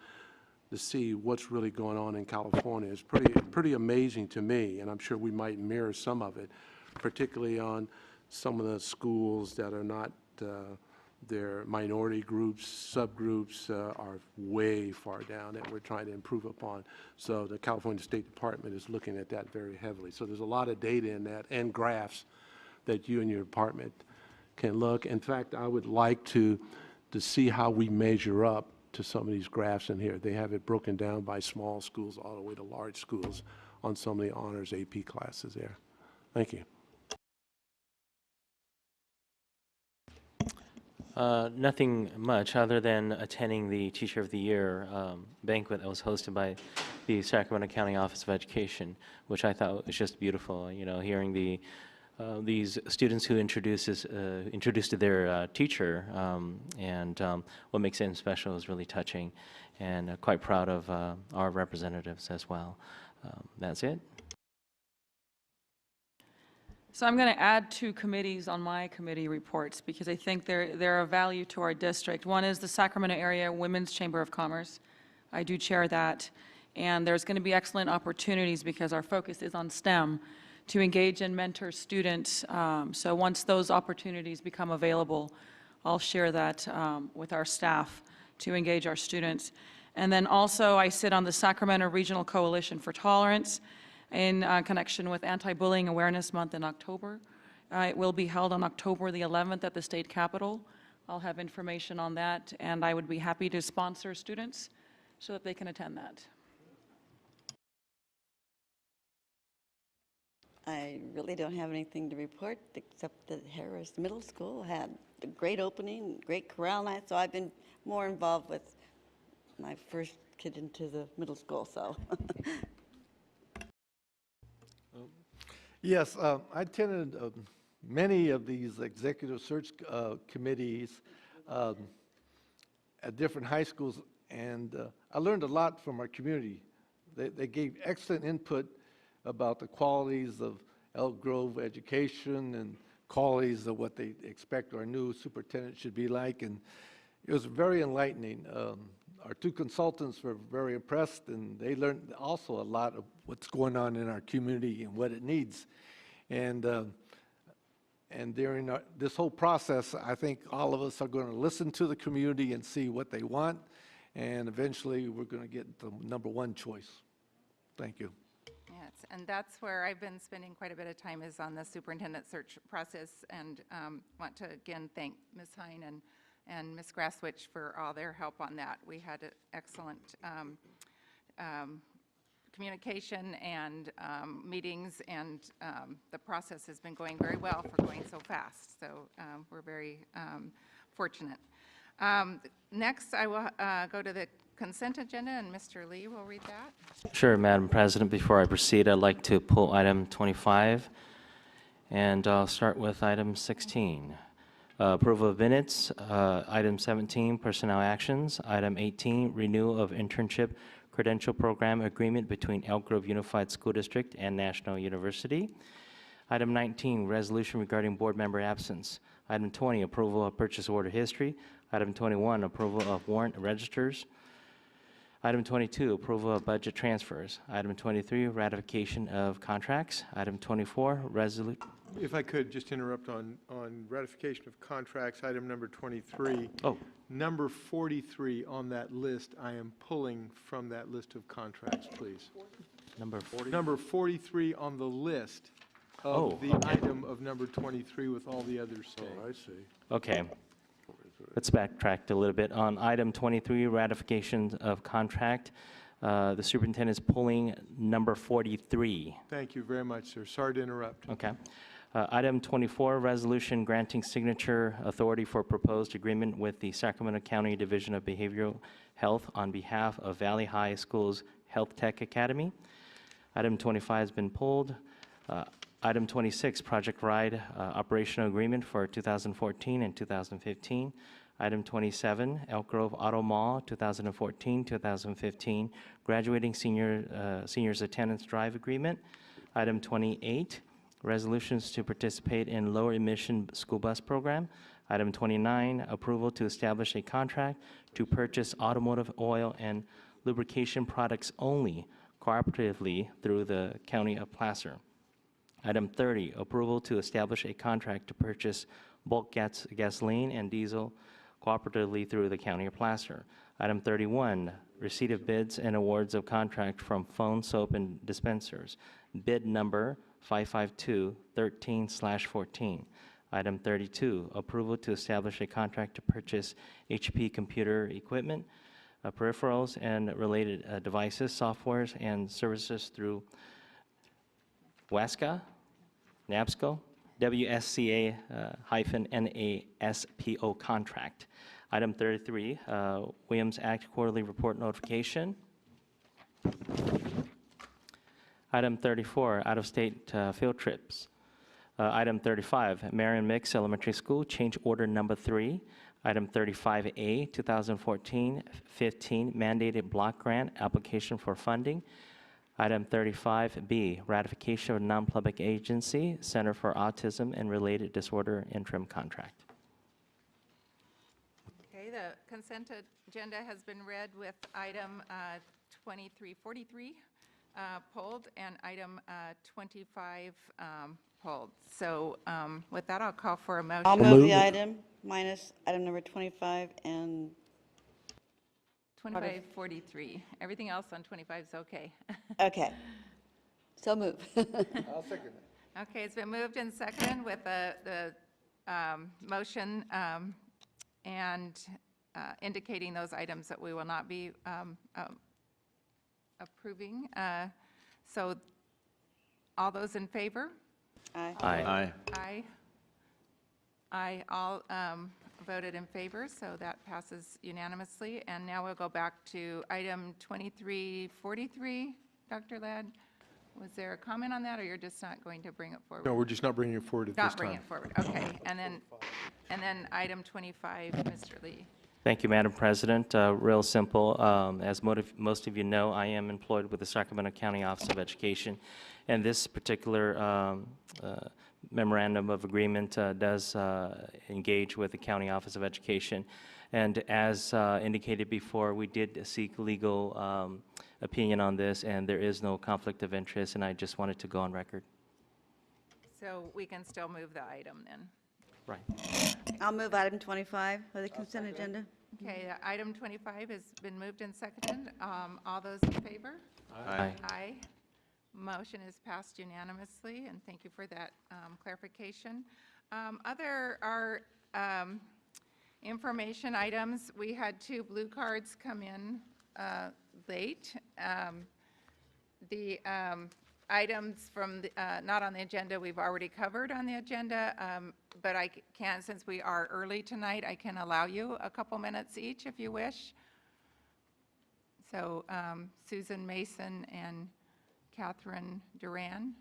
to see what's really going on in California. It's pretty amazing to me, and I'm sure we might mirror some of it, particularly on some of the schools that are not their minority groups, subgroups are way far down that we're trying to improve upon. So the California State Department is looking at that very heavily. So there's a lot of data in that and graphs that you and your department can look. In fact, I would like to see how we measure up to some of these graphs in here. They have it broken down by small schools all the way to large schools on some of the honors AP classes there. Thank you. Nothing much other than attending the Teacher of the Year banquet that was hosted by the Sacramento County Office of Education, which I thought was just beautiful. You know, hearing these students who introduced to their teacher, and what makes him special is really touching, and quite proud of our representatives as well. That's it. So I'm going to add 2 committees on my committee reports because I think they're of value to our district. One is the Sacramento Area Women's Chamber of Commerce. I do chair that, and there's going to be excellent opportunities because our focus is on STEM to engage and mentor students. So once those opportunities become available, I'll share that with our staff to engage our students. And then also I sit on the Sacramento Regional Coalition for Tolerance in connection with Anti-Bullying Awareness Month in October. It will be held on October the 11th at the State Capitol. I'll have information on that, and I would be happy to sponsor students so that they can attend that. I really don't have anything to report except that Harris Middle School had a great opening, great chorale night, so I've been more involved with my first kid into the middle school, so. Yes, I attended many of these executive search committees at different high schools, and I learned a lot from our community. They gave excellent input about the qualities of Elk Grove education and qualities of what they expect our new superintendent should be like, and it was very enlightening. Our 2 consultants were very impressed, and they learned also a lot of what's going on in our community and what it needs. And during this whole process, I think all of us are going to listen to the community and see what they want, and eventually we're going to get the #1 choice. Thank you. Yes, and that's where I've been spending quite a bit of time is on the superintendent search process, and want to again thank Ms. Hine and Ms. Grasswich for all their help on that. We had an excellent communication and meetings, and the process has been going very well for going so fast. So we're very fortunate. Next, I will go to the consent agenda, and Mr. Lee will read that. Sure, Madam President. Before I proceed, I'd like to pull item 25. And I'll start with item 16. Approval of minutes. Item 17, personnel actions. Item 18, renewal of internship credential program agreement between Elk Grove Unified School District and National University. Item 19, resolution regarding board member absence. Item 20, approval of purchase order history. Item 21, approval of warrant registers. Item 22, approval of budget transfers. Item 23, ratification of contracts. Item 24, resolution. If I could just interrupt on ratification of contracts, item number 23. Oh. Number 43 on that list, I am pulling from that list of contracts, please. Number 40. Number 43 on the list Oh, of the okay. item of number 23 with all the others staying. Oh, I see. Okay. Let's backtrack a little bit. On item 23, ratification of contract, the superintendent is pulling number 43. Thank you very much, sir. Sorry to interrupt. Okay. Item 24, resolution granting signature authority for proposed agreement with the Sacramento County Division of Behavioral Health on behalf of Valley High School's Health Tech Academy. Item 25 has been pulled. Item 26, Project Ride operational agreement for 2014 and 2015. Item 27, Elk Grove Auto Mall 2014-2015 graduating seniors attendance drive agreement. Item 28, resolutions to participate in lower emission school bus program. Item 29, approval to establish a contract to purchase automotive oil and lubrication products only cooperatively through the County of Placer. Item 30, approval to establish a contract to purchase bulk gasoline and diesel cooperatively through the County of Placer. Item 31, receipt of bids and awards of contract from phone, soap, and dispensers. Bid number 552-13/14. Item 32, approval to establish a contract to purchase HP computer equipment, peripherals, and related devices, softwares, and services through WASCA, NABSCO, WSCA-NASPO contract. Item 33, Williams Act quarterly report notification. Item 34, out-of-state field trips. Item 35, Marion Mix Elementary School, change order number 3. Item 35A, 2014-15 mandated block grant application for funding. Item 35B, ratification of non-public agency, Center for Autism and Related Disorder interim contract. Okay, the consent agenda has been read with item 2343 pulled and item 25 pulled. So with that, I'll call for a motion. I'll move the item minus item number 25 and 2543. Everything else on 25 is okay. okay. So move. I'll second that. Okay, it's been moved and seconded with the motion and indicating those items that we will not be approving. So all those in favor? Aye. Aye. Aye. Aye, all voted in favor, so that passes unanimously. And now we'll go back to item 2343. Dr. Ladd, was there a comment on that, or you're just not going to bring it forward? No, we're just not bringing it forward at this time. Not bringing it forward, okay. And then item 25, Mr. Lee. Thank you, Madam President. Real simple. As most of you know, I am employed with the Sacramento County Office of Education, and this particular memorandum of agreement does engage with the County Office of Education. And as indicated before, we did seek legal opinion on this, and there is no conflict of interest, and I just wanted to go on record. So we can still move the item then. Right. I'll move item 25 for the consent agenda. Okay, item 25 has been moved and seconded. All those in favor? Aye. Aye. Motion is passed unanimously, and thank you for that clarification. Other information items, we had 2 blue cards come in late. The items from not on the agenda we've already covered on the agenda, but I can, since we are early tonight, I can allow you a couple minutes each if you wish. So Susan Mason and Catherine Duran.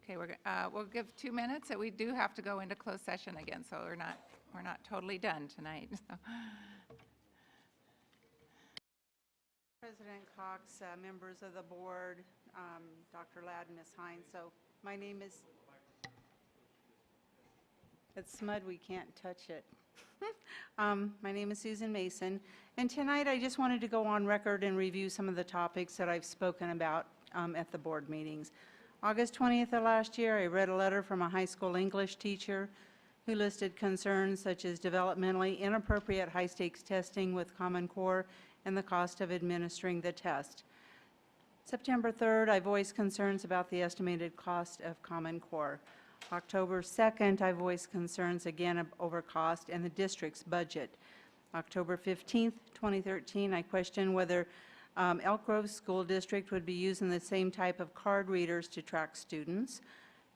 Okay, we'll give 2 minutes, and we do have to go into closed session again, so we're not totally done tonight. President Cox, members of the board, Dr. Ladd, Ms. Hines. So my name is, it's mud, we can't touch it. My name is Susan Mason, and tonight I just wanted to go on record and review some of the topics that I've spoken about at the board meetings. August 20th of last year, I read a letter from a high school English teacher who listed concerns such as developmentally inappropriate high-stakes testing with Common Core and the cost of administering the test. September 3rd, I voiced concerns about the estimated cost of Common Core. October 2nd, I voiced concerns again over cost and the district's budget. October 15th, 2013, I questioned whether Elk Grove School District would be using the same type of card readers to track students.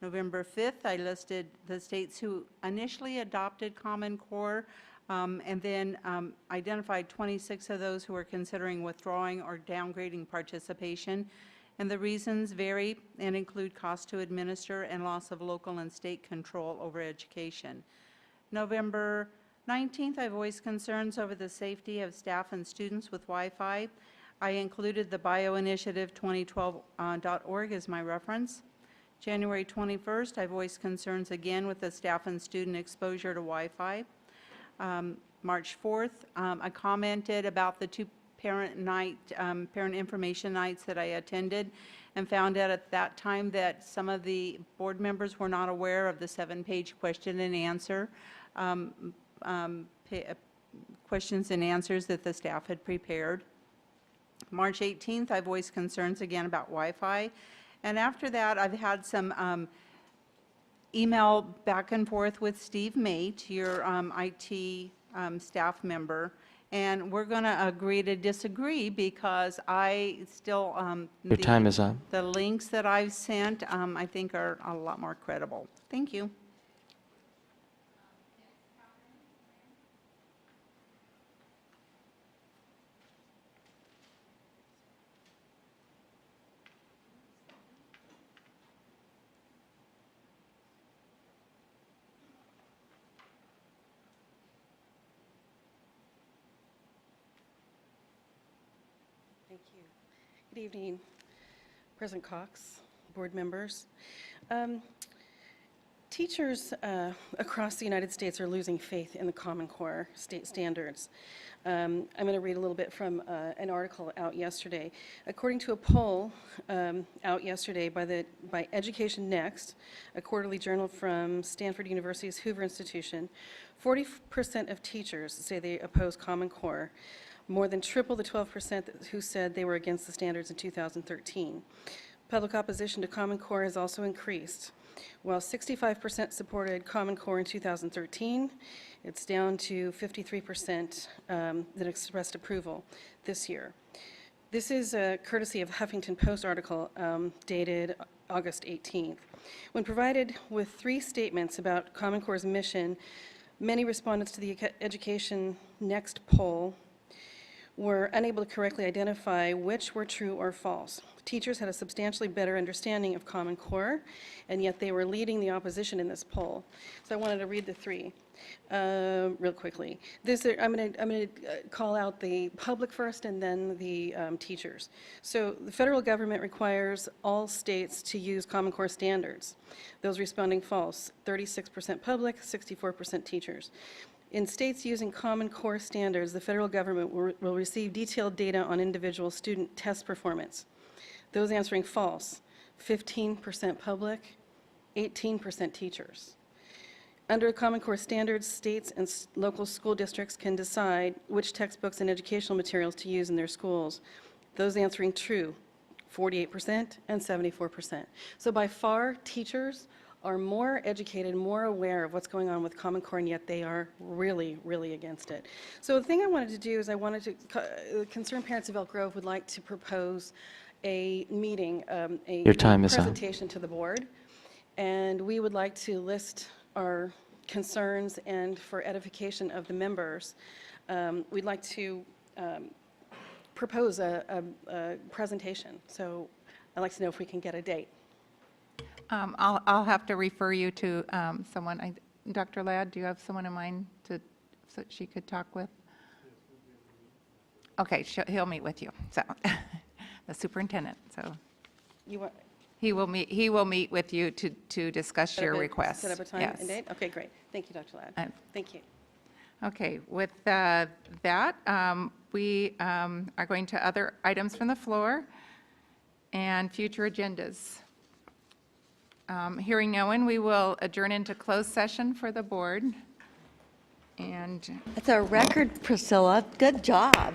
November 5th, I listed the states who initially adopted Common Core and then identified 26 of those who were considering withdrawing or downgrading participation. And the reasons vary and include cost to administer and loss of local and state control over education. November 19th, I voiced concerns over the safety of staff and students with Wi-Fi. I included the bioinitiative2012.org as my reference. January 21st, I voiced concerns again with the staff and student exposure to Wi-Fi. March 4th, I commented about the two parent information nights that I attended and found out at that time that some of the board members were not aware of the 7-page question and answer, questions and answers that the staff had prepared. March 18th, I voiced concerns again about Wi-Fi. And after that, I've had some email back and forth with Steve Mate, your IT staff member, and we're going to agree to disagree because I still, Your time is up. the links that I've sent, I think are a lot more credible. Thank you. Thank you. Good evening, President Cox, board members. Teachers across the United States are losing faith in the Common Core state standards. I'm going to read a little bit from an article out yesterday. According to a poll out yesterday by Education Next, a quarterly journal from Stanford University's Hoover Institution, 40% of teachers say they oppose Common Core, more than triple the 12% who said they were against the standards in 2013. Public opposition to Common Core has also increased. While 65% supported Common Core in 2013, it's down to 53% that expressed approval this year. This is a courtesy of Huffington Post article dated August 18th. When provided with 3 statements about Common Core's mission, many respondents to the Education Next poll were unable to correctly identify which were true or false. Teachers had a substantially better understanding of Common Core, and yet they were leading the opposition in this poll. So I wanted to read the 3 real quickly. I'm going to call out the public first and then the teachers. So the federal government requires all states to use Common Core standards. Those responding false, 36% public, 64% teachers. In states using Common Core standards, the federal government will receive detailed data on individual student test performance. Those answering false, 15% public, 18% teachers. Under Common Core standards, states and local school districts can decide which textbooks and educational materials to use in their schools. Those answering true, 48% and 74%. So by far, teachers are more educated, more aware of what's going on with Common Core, and yet they are really, really against it. So the thing I wanted to do is Concerned Parents of Elk Grove would like to propose a meeting, Your time is up. presentation to the board, and we would like to list our concerns, and for edification of the members, we'd like to propose a presentation. So I'd like to know if we can get a date. I'll have to refer you to someone. Dr. Ladd, do you have someone in mind so she could talk with? Okay, he'll meet with you, so, the superintendent, so. You want, He will meet with you to discuss your request. set up a time Yes. and date? Okay, great. Thank you, Dr. Ladd. Thank you. Okay, with that, we are going to other items from the floor and future agendas. Hearing no one, we will adjourn into closed session for the board. And It's a record, Priscilla. Good job.